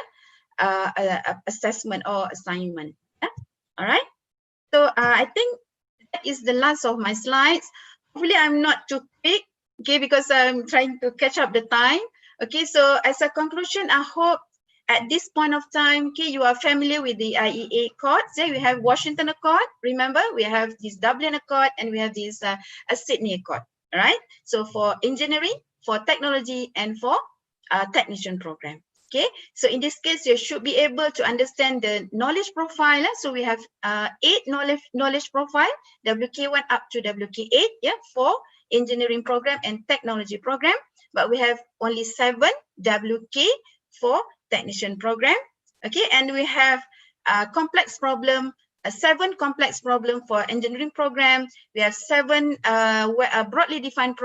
assessment or assignment. Yeah? All right. So I think that is the last of my slides. Hopefully I'm not too quick, okay, because I'm trying to catch up the time. Okay, so as a conclusion, I hope at this point of time, okay, you are familiar with the IEA Accords. Yeah, we have Washington Accord. Remember, we have this Dublin Accord and we have this Sydney Accord. All right. So for engineering, for technology, and for technician program. Okay, so in this case, you should be able to understand the knowledge profile. So we have 8 knowledge profile, WK1 up to WK8, yeah, for engineering program and technology program. But we have only 7 WK for technician program. Okay, and we have complex problem, 7 complex problem for engineering program. We have 7 broadly defined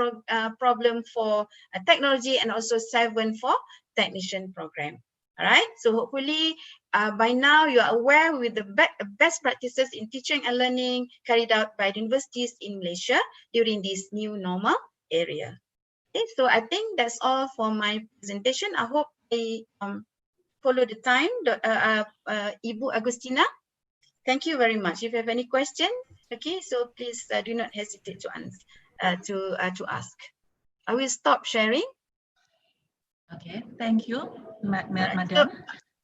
problem for technology, and also 7 for technician program. All right, so hopefully by now you are aware with the best practices in teaching and learning carried out by the universities in Malaysia during this new normal area. Okay, so I think that's all for my presentation. I hope I follow the time. Ibu Agustina, thank you very much. If you have any question, okay, so please do not hesitate to ask. I will stop sharing. Okay, thank you, Madam.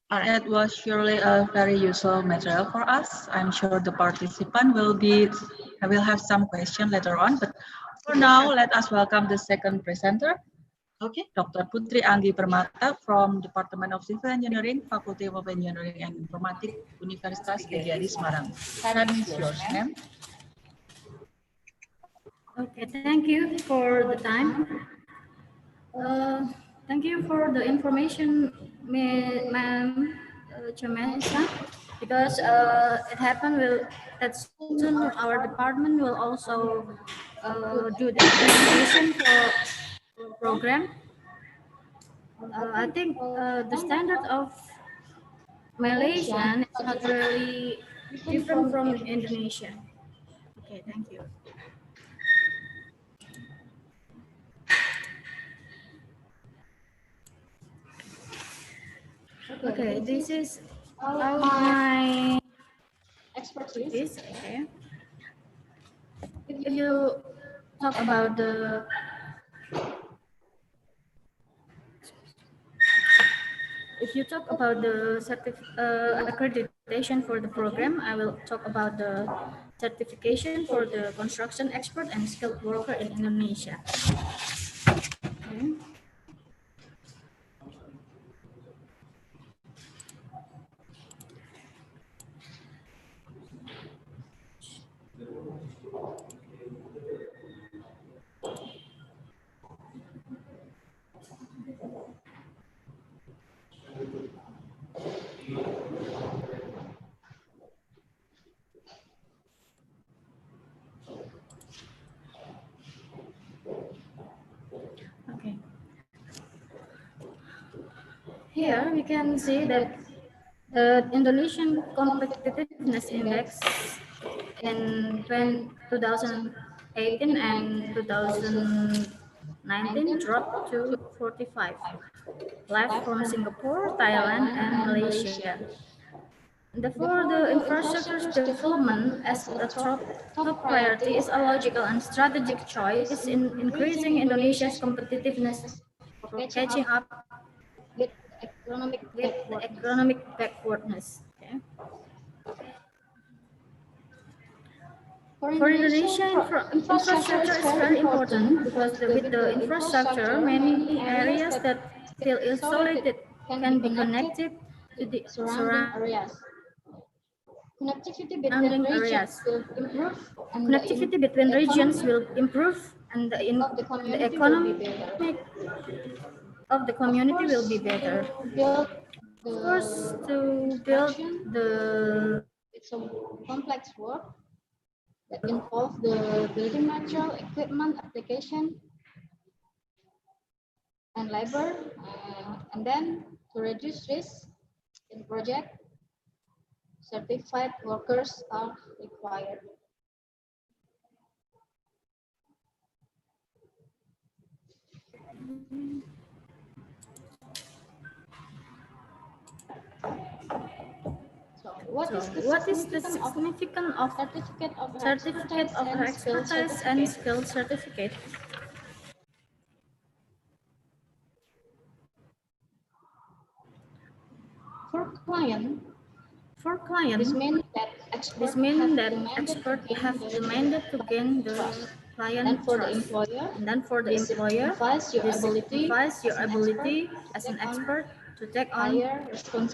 That was surely a very useful material for us. I'm sure the participant will have some question later on, but for now, let us welcome the second presenter. Okay. Dr. Putri Anggi Permata from Department of Civil Engineering, Faculty of Engineering and Informatics, Universitas PGRI Semarang. Time is yours, ma'am. Okay, thank you for the time. Thank you for the information, Ma'am Chamesa, because it happened that soon our department will also do the implementation for program. I think the standard of Malaysian is not really different from Indonesia. Okay, thank you. Okay, this is how my expertise. Okay. If you talk about the accreditation for the program, I will talk about the certification for the construction expert and skilled worker in Indonesia. Okay. Okay. Here we can see that the Indonesian Competitiveness Index in 2018 and 2019 dropped to 45, left from Singapore, Thailand, and Malaysia. Therefore, the infrastructure development as a top priority is a logical and strategic choice in increasing Indonesia's competitiveness for catching up with the economic backwardness. Okay. For Indonesia, infrastructure is very important because with the infrastructure, many areas that feel isolated can be connected to the surrounding areas. Connectivity between regions will improve, and the economic of the community will be better. Of course, to build the complex work that involve the building material, equipment, application, and labor, and then to reduce risk in project, certified workers are required. So what is the significance of certificate of expertise and skill certificate? For client, this means that experts have demanded to gain the client trust. And then for the employer, this signifies your ability as an expert to take on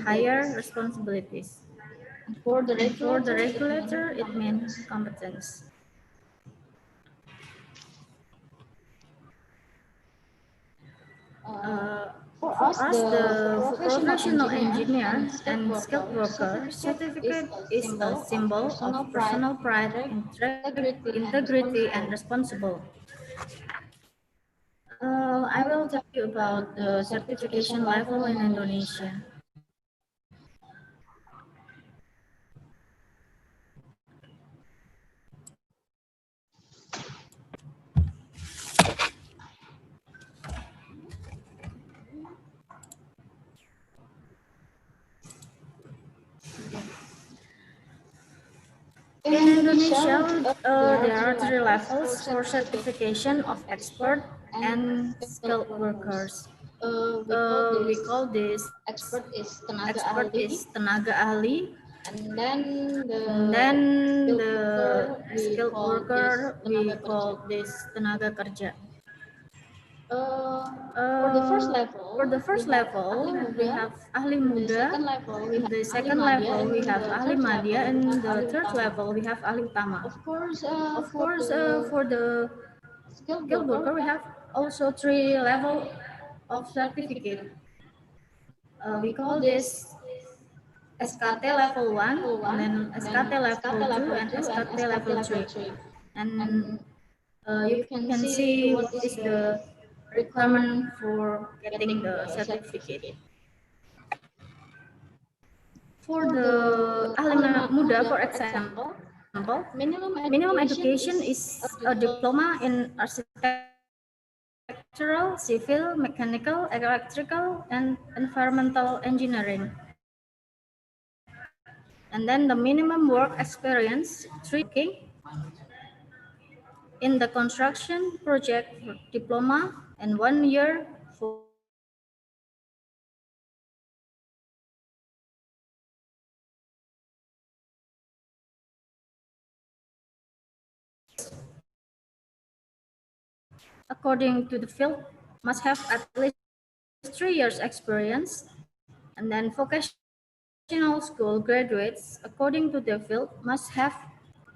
higher responsibilities. And for the regulator, it means competence. For us, the professional engineer and skilled worker certificate is a symbol of personal pride, integrity, and responsible. I will tell you about the certification level in Indonesia. In Indonesia, there are 3 levels for certification of expert and skilled workers. We call this expert is tenaga ahli, and then the skilled worker we call this tenaga kerja. For the first level, we have ahli muda. In the second level, we have ahli madya, and the third level, we have ahli utama. Of course, for the skilled worker, we have also 3 levels of certificate. We call this SKT level 1, and then SKT level 2, and SKT level 3. And you can see what is the requirement for getting the certificate. For the ahli muda, for example, minimum education is a diploma in architectural, civil, mechanical, electrical, and environmental engineering. And then the minimum work experience, 3 working in the construction project diploma, and 1 year for according to the field must have at least 3 years experience. And then vocational school graduates according to the field must have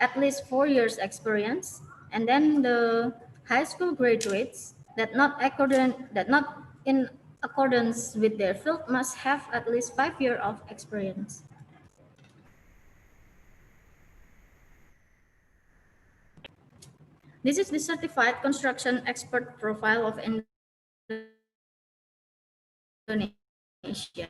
at least 4 years experience. And then the high school graduates that not in accordance with their field must have at least 5 years of experience. This is the certified construction expert profile of Indonesia.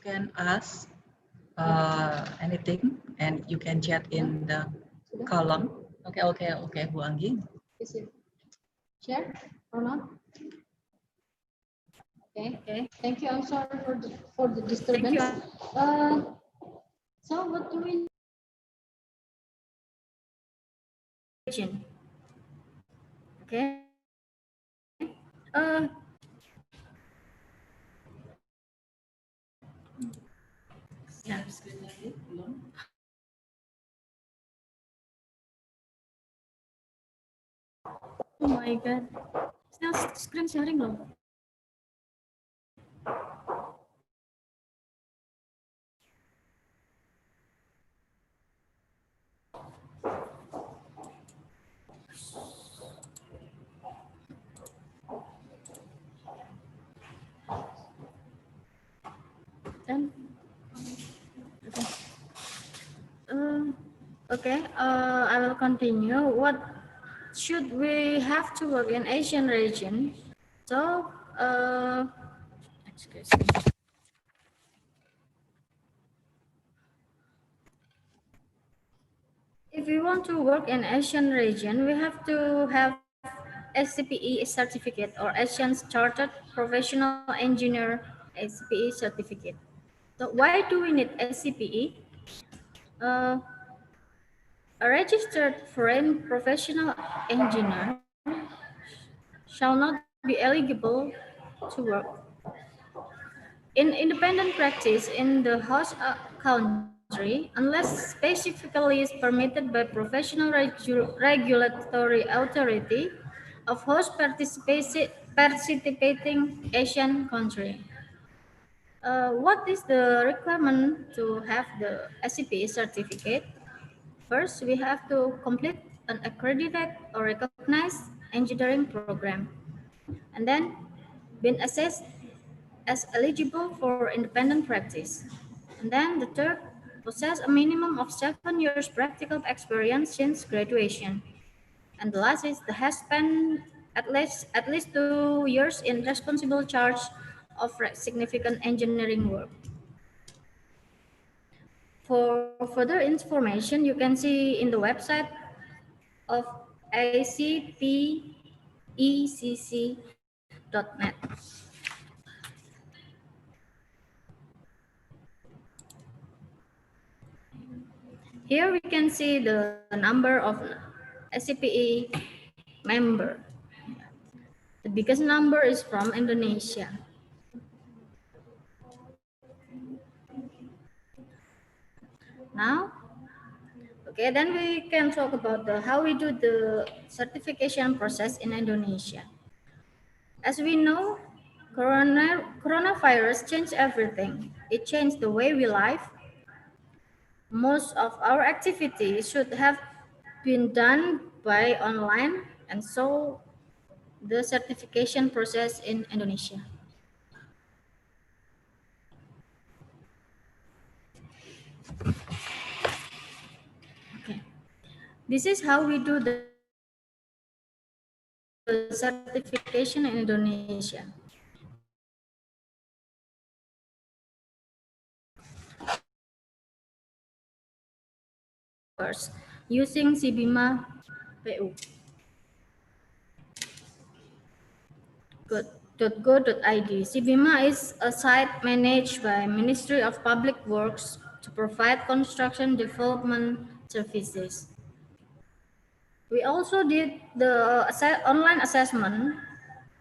can ask anything and you can chat in the column. Okay, Bu Anggi. Is it share or not? Okay. Thank you. I'm sorry for the disturbance. So what do we? Okay. Yeah. Oh my god. Still screen sharing loh. And okay, I will continue. What should we have to work in Asian region? So, excuse me. If we want to work in Asian region, we have to have SCPE certificate or Asian Chartered Professional Engineer SCPE certificate. So why do we need SCPE? Uh, a registered foreign professional engineer shall not be eligible to work in independent practice in the host country unless specifically is permitted by professional regulatory authority of host participating Asian country. What is the requirement to have the SCPE certificate? First, we have to complete an accredited or recognized engineering program, and then been assessed as eligible for independent practice. And then the third, possess a minimum of 7 years practical experience since graduation. And the last is the has spent at least 2 years in responsible charge of significant engineering work. For further information, you can see in the website of acpecc.net. Here we can see the number of SCPE member. The biggest number is from Indonesia. Now, okay, then we can talk about how we do the certification process in Indonesia. As we know, coronavirus changed everything. It changed the way we live. Most of our activities should have been done by online, and so the certification process in Indonesia. Okay. This is how we do the certification in Indonesia. First, using Sibima PU. .go.id. Sibima is a site managed by Ministry of Public Works to provide construction development services. We also did the online assessment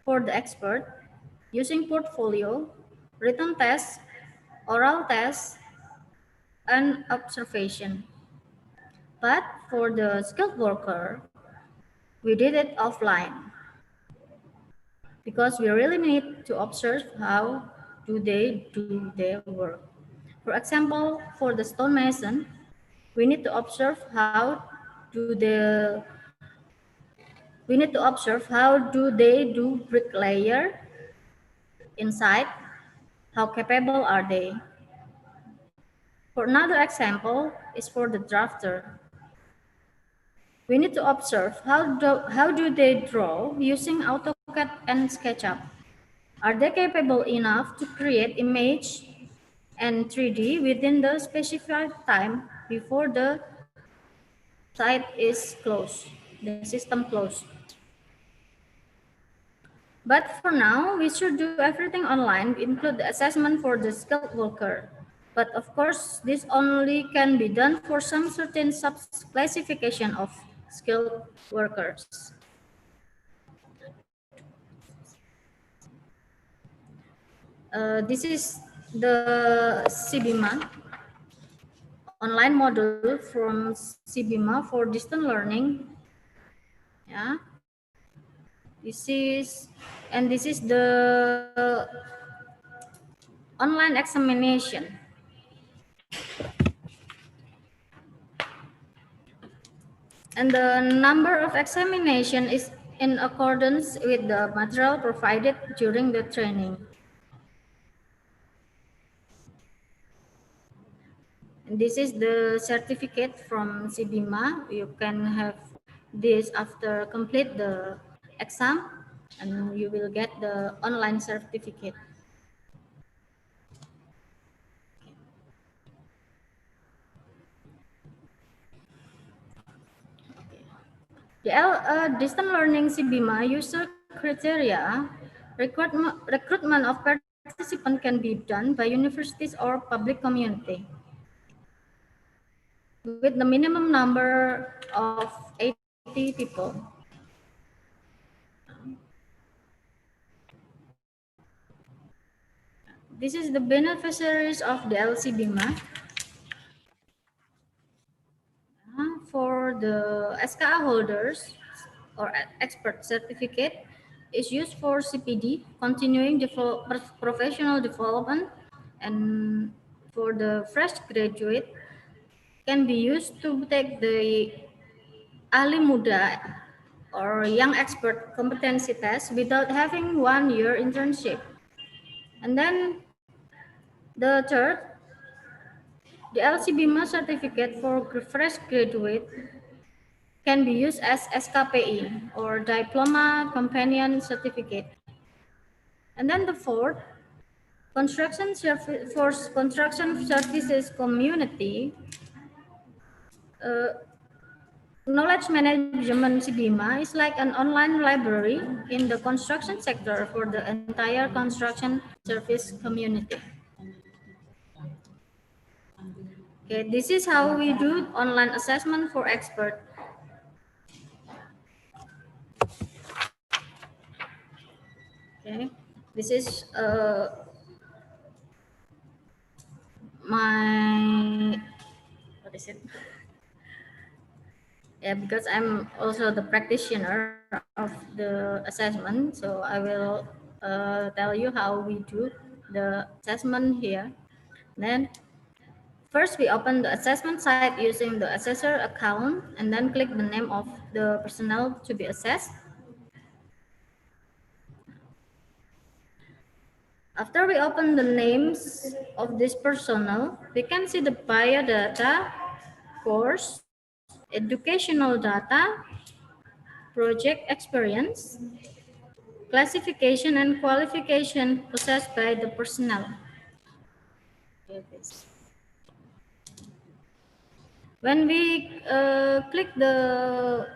for the expert using portfolio, written tests, oral tests, and observation. But for the skilled worker, we did it offline because we really need to observe how do they do their work. For example, for the stonemason, we need to observe how do they do bricklayer inside, how capable are they. For another example is for the drafter. We need to observe how do they draw using AutoCAD and SketchUp. Are they capable enough to create image and 3D within the specified time before the site is closed, the system closed. But for now, we should do everything online, include the assessment for the skilled worker. But of course, this only can be done for some certain sub-classification of skilled workers. This is the CBIMA online model from CBIMA for distant learning. Yeah, this is the online examination. And the number of examination is in accordance with the material provided during the training. And this is the certificate from CBIMA. You can have this after complete the exam, and you will get the online certificate. The distant learning CBIMA user criteria recruitment of participants can be done by universities or public community with the minimum number of 80 people. This is the beneficiaries of the LCBIMA. For the SKA holders or expert certificate is used for CPD, continuing professional development, and for the fresh graduate can be used to take the ahli muda or young expert competency test without having 1 year internship. And then the third, the LCBIMA certificate for fresh graduate can be used as SKPI or Diploma Companion Certificate. And then the fourth, construction services community, knowledge management CBIMA is like an online library in the construction sector for the entire construction service community. Okay, this is how we do online assessment for expert. Okay, this is my, what is it? Yeah, because I'm also the practitioner of the assessment, so I will tell you how we do the assessment here. Then first we open the assessment site using the assessor account and then click the name of the personnel to be assessed. After we open the names of this personnel, we can see the biodata, course, educational data, project experience, classification and qualification possessed by the personnel. When we click the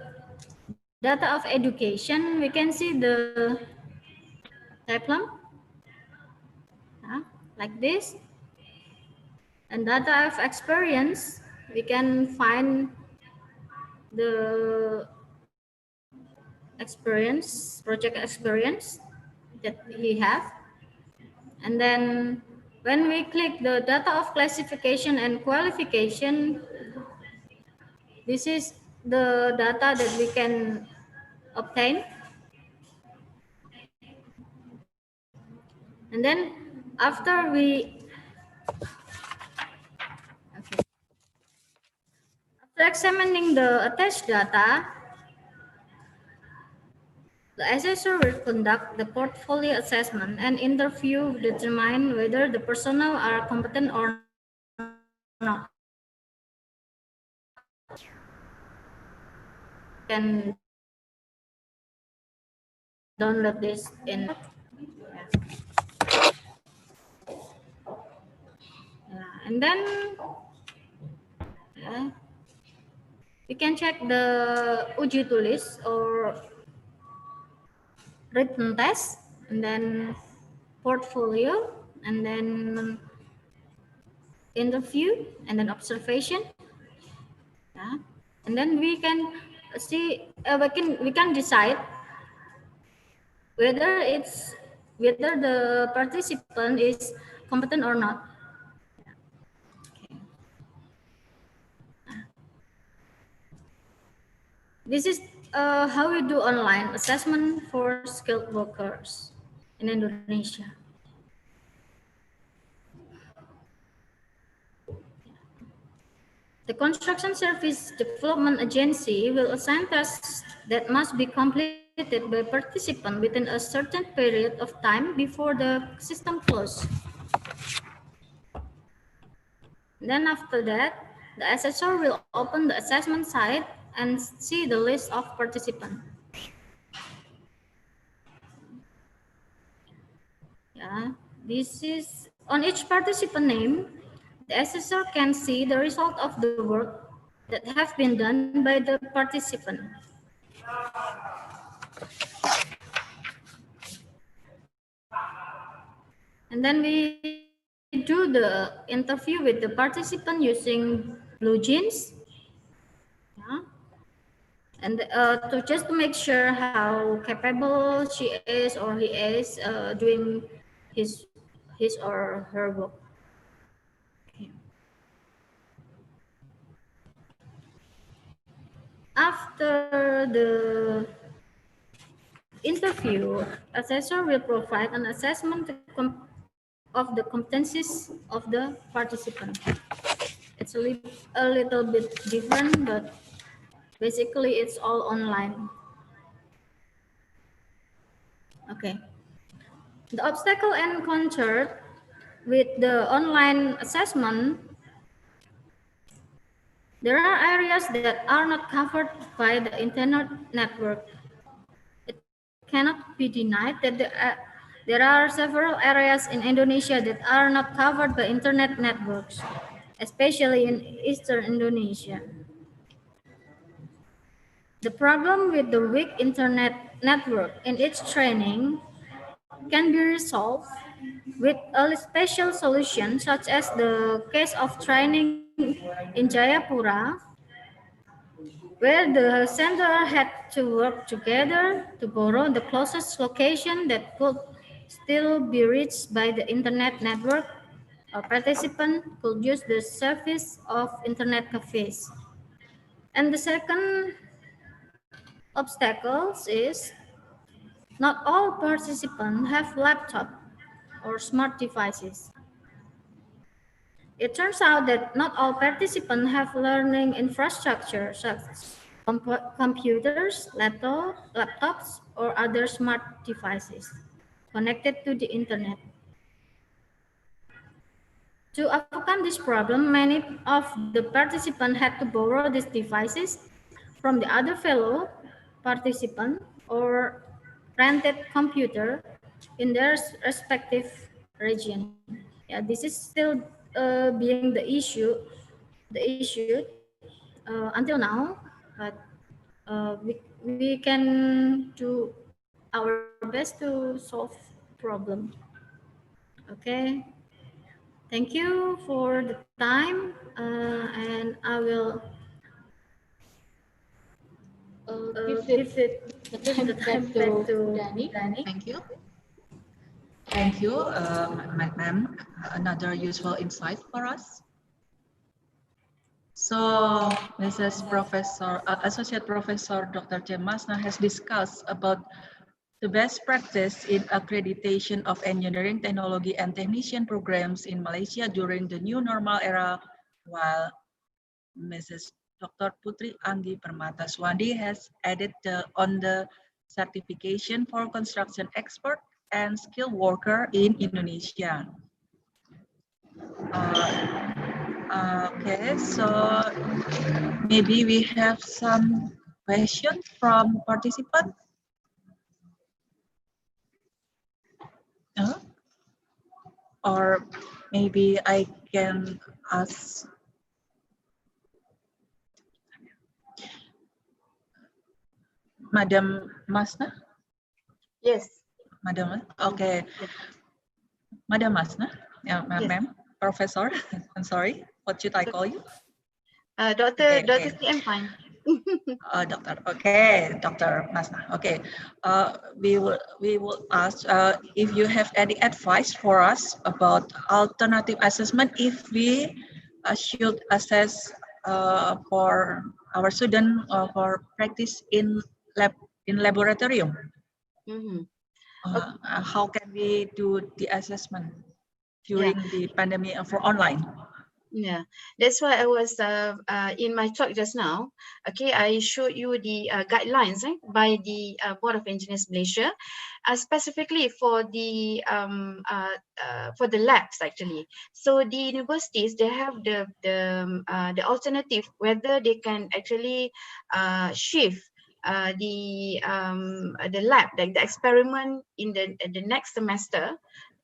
data of education, we can see the diploma, like this. And data of experience, we can find the project experience that he have. And then when we click the data of classification and qualification, this is the data that we can obtain. And then after examining the attached data, the assessor will conduct the portfolio assessment and interview to determine whether the personnel are competent or not. Can download this in. And then we can check the uji tulis or written test, and then portfolio, and then interview, and then observation. Yeah. And then we can see we can decide whether the participant is competent or not. This is how we do online assessment for skilled workers in Indonesia. The Construction Service Development Agency will assign tasks that must be completed by participants within a certain period of time before the system closes. Then after that, the assessor will open the assessment site and see the list of participants. Yeah, this is on each participant name. The assessor can see the result of the work that have been done by the participant. And then we do the interview with the participant using blue jeans. Yeah. And to just to make sure how capable she is or he is doing his or her work. Okay. After the interview, assessor will provide an assessment of the competencies of the participant. It's a little bit different, but basically it's all online. Okay. The obstacle encountered with the online assessment, there are areas that are not covered by the internet network. It cannot be denied that there are several areas in Indonesia that are not covered by internet networks, especially in eastern Indonesia. The problem with the weak internet network in its training can be resolved with a special solution, such as the case of training in Jayapura, where the center had to work together to borrow the closest location that could still be reached by the internet network. A participant could use the service of internet cafes. And the second obstacles is not all participants have laptop or smart devices. It turns out that not all participants have learning infrastructure such as computers, laptops, or other smart devices connected to the internet. To overcome this problem, many of the participants had to borrow these devices from the other fellow participant or rented computer in their respective region. Yeah, this is still being the issue until now, but we can do our best to solve problem. Okay. Thank you for the time, and I will give the time back to Dani. Thank you. Thank you, ma'am. Another useful insight for us. So, Mrs. Professor, Associate Professor Dr. Jem Masna has discussed about the best practice in accreditation of engineering, technology, and technician programs in Malaysia during the new normal era, while Mrs. Dr. Putri Anggi Permata Swandi has added on the certification for construction expert and skilled worker in Indonesia. Okay, so maybe we have some questions from participants. Or maybe I can ask Madam Masna? Yes. Madam, okay. Madam Masna, yeah, Yes. ma'am, professor, I'm sorry, what should I call you? Dr. C, I'm fine. Doctor, okay, Dr. Masna, okay. We will ask if you have any advice for us about alternative assessment if we should assess for our student for practice in laboratorium. Mm-hmm. How can we do the assessment during the pandemic for online? Yeah, that's why I was in my talk just now. Okay, I showed you the guidelines by the Board of Engineers Malaysia, specifically for the labs actually. So the universities, they have the alternative whether they can actually shift the lab, like the experiment in the next semester.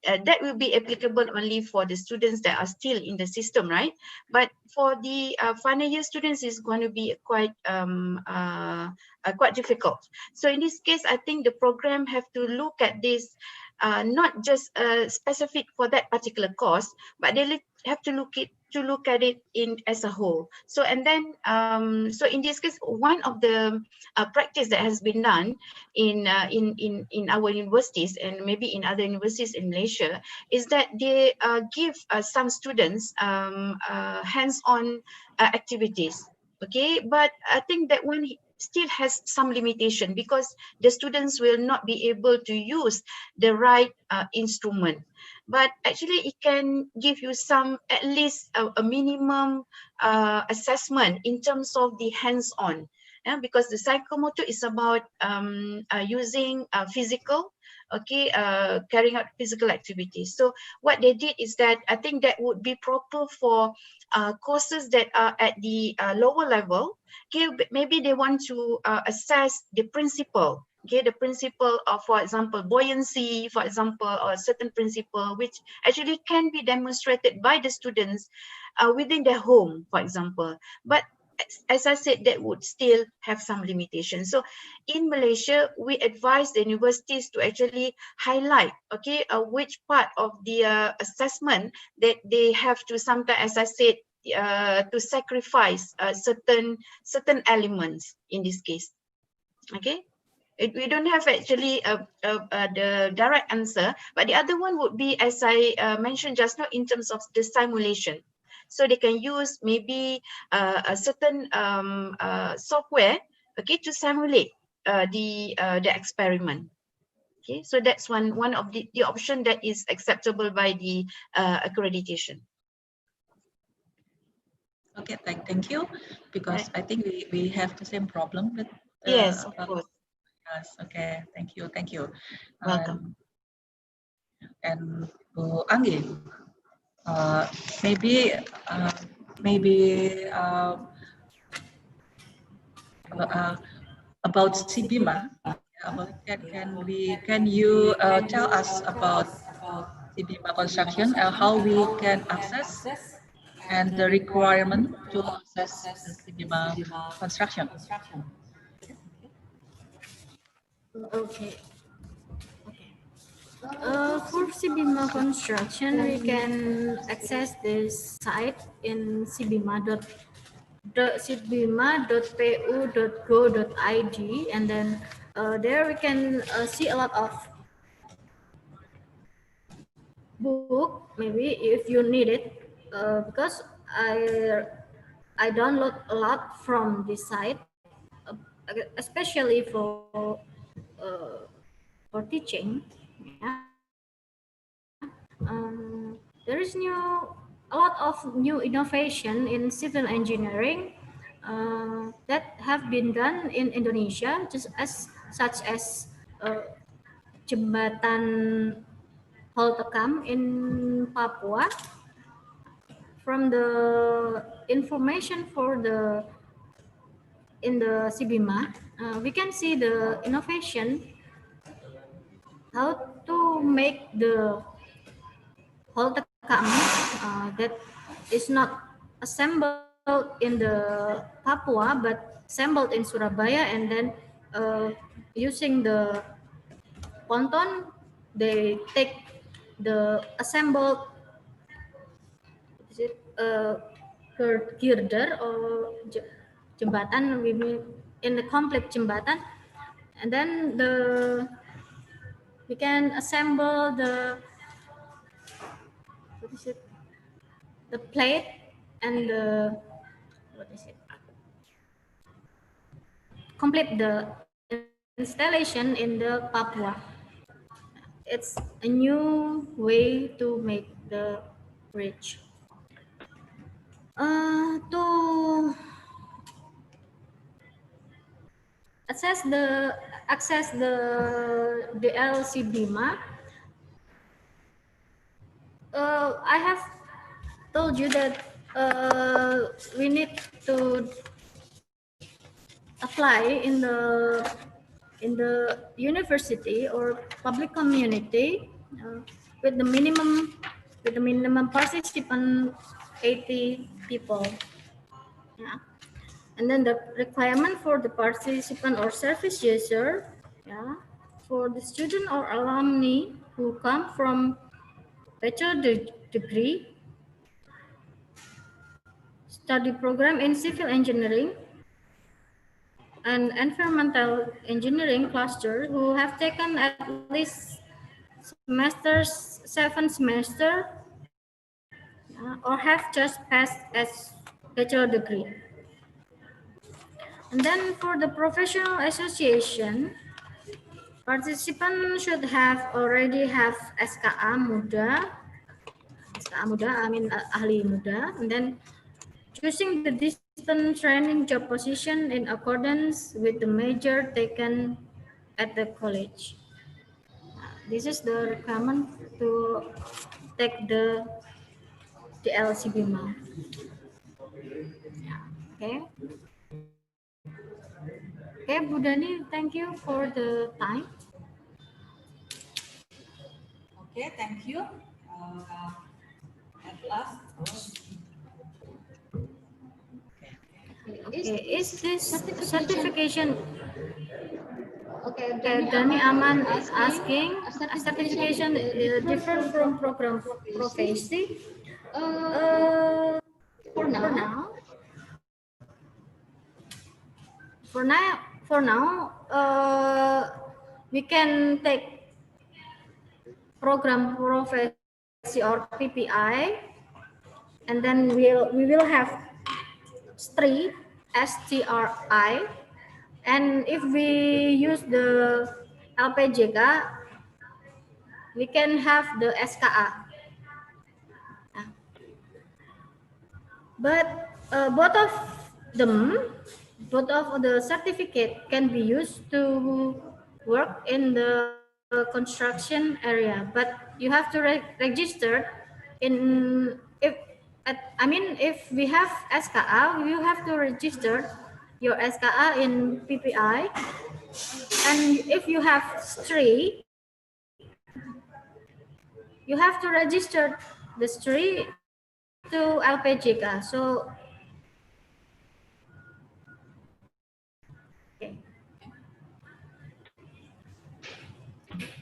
That will be applicable only for the students that are still in the system, right? But for the final year students, is going to be quite difficult. So in this case, I think the program have to look at this not just specific for that particular course, but they have to look at it in as a whole. So and then so in this case, one of the practice that has been done in our universities and maybe in other universities in Malaysia is that they give some students hands-on activities. Okay, but I think that one still has some limitation because the students will not be able to use the right instrument. But actually it can give you some, at least a minimum assessment in terms of the hands-on. Because the psychomotor is about using physical, okay, carrying out physical activities. So what they did is that I think that would be proper for courses that are at the lower level. Okay, maybe they want to assess the principle. Okay, the principle of, for example, buoyancy, for example, or a certain principle which actually can be demonstrated by the students within their home, for example. But as I said, that would still have some limitations. So in Malaysia, we advise the universities to actually highlight, okay, which part of the assessment that they have to sometimes, as I said, to sacrifice certain elements in this case. Okay. We don't have actually the direct answer, but the other one would be, as I mentioned just now, in terms of the simulation. So they can use maybe a certain software, okay, to simulate the experiment. Okay, so that's one of the option that is acceptable by the accreditation. Okay, thank you, because I think we have the same problem with. Yes, of course. Yes, okay, thank you. Welcome. And Bu Anggi, maybe about CBIMA. Can you tell us about CBIMA construction, how we can access and the requirement to access the CBIMA construction? Okay. For CBIMA construction, we can access this site in cbima.pu.go.id, and then there we can see a lot of book, maybe if you need it, because I download a lot from this site, especially for teaching. Yeah. There is a lot of new innovation in civil engineering that have been done in Indonesia, such as jembatan Holtekam in Papua. From the information in the CBIMA, we can see the innovation, how to make the Holtekam that is not assembled in the Papua, but assembled in Surabaya, and then using the ponton, they take the assembled girder or jembatan, we mean in the complete jembatan, and then we can assemble the what is it, the plate and the what is it, complete the installation in the Papua. It's a new way to make the bridge. To access the LC Bima, I have told you that we need to apply in the university or public community with the minimum participant 80 people. Yeah. And then the requirement for the participant or service user, yeah, for the student or alumni who come from bachelor degree study program in civil engineering and environmental engineering cluster who have taken at least seven semester, or have just passed as bachelor degree. And then for the professional association, participants should have already have SKA muda, I mean ahli muda, and then choosing the distance training job position in accordance with the major taken at the college. This is the requirement to take the LC Bima. Okay. Okay, Budani, thank you for the time. Okay, thank you. At last. Okay, is this certification? Okay, Dani Aman is asking, a certification different from program profesi? For For now, now, for now, we can take program profesi or PPI, and then we will have STRI, and if we use the LPJK, we can have the SKA. But them, both of the certificate can be used to work in the construction area. But you have to register in if we have SKA, you have to register your SKA in PPI, and if you have STRI, you have to register the STRI to LPJK. So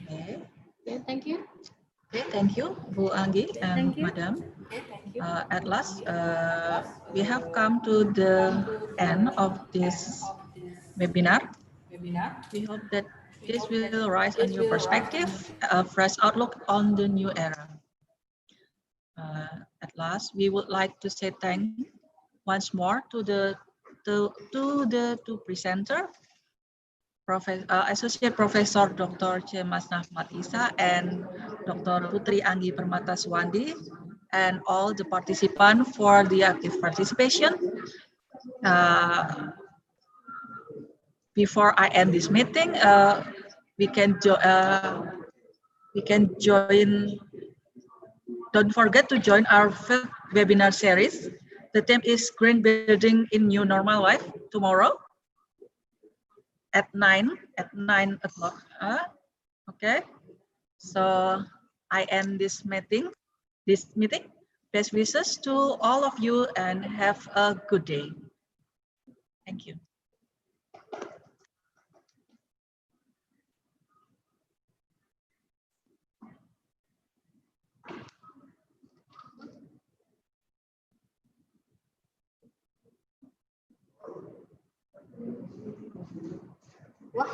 Okay. yeah, thank you. Okay, thank you, Bu Anggi and thank you. Madam. At last, we have come to the end of this webinar. We hope that this will raise a new perspective, a fresh outlook on the new era. At last, we would like to say thank once more to the two presenter, Associate Professor Dr. Cemas Nahmat Isa and Dr. Putri Anggi Permata Swandi, and all the participants for the active participation. Before I end this meeting, we can join. Don't forget to join our fifth webinar series. The theme is Green Building in New Normal Life tomorrow at 9 o'clock. Okay, so I end this meeting. Best wishes to all of you and have a good day. Thank you. Wah.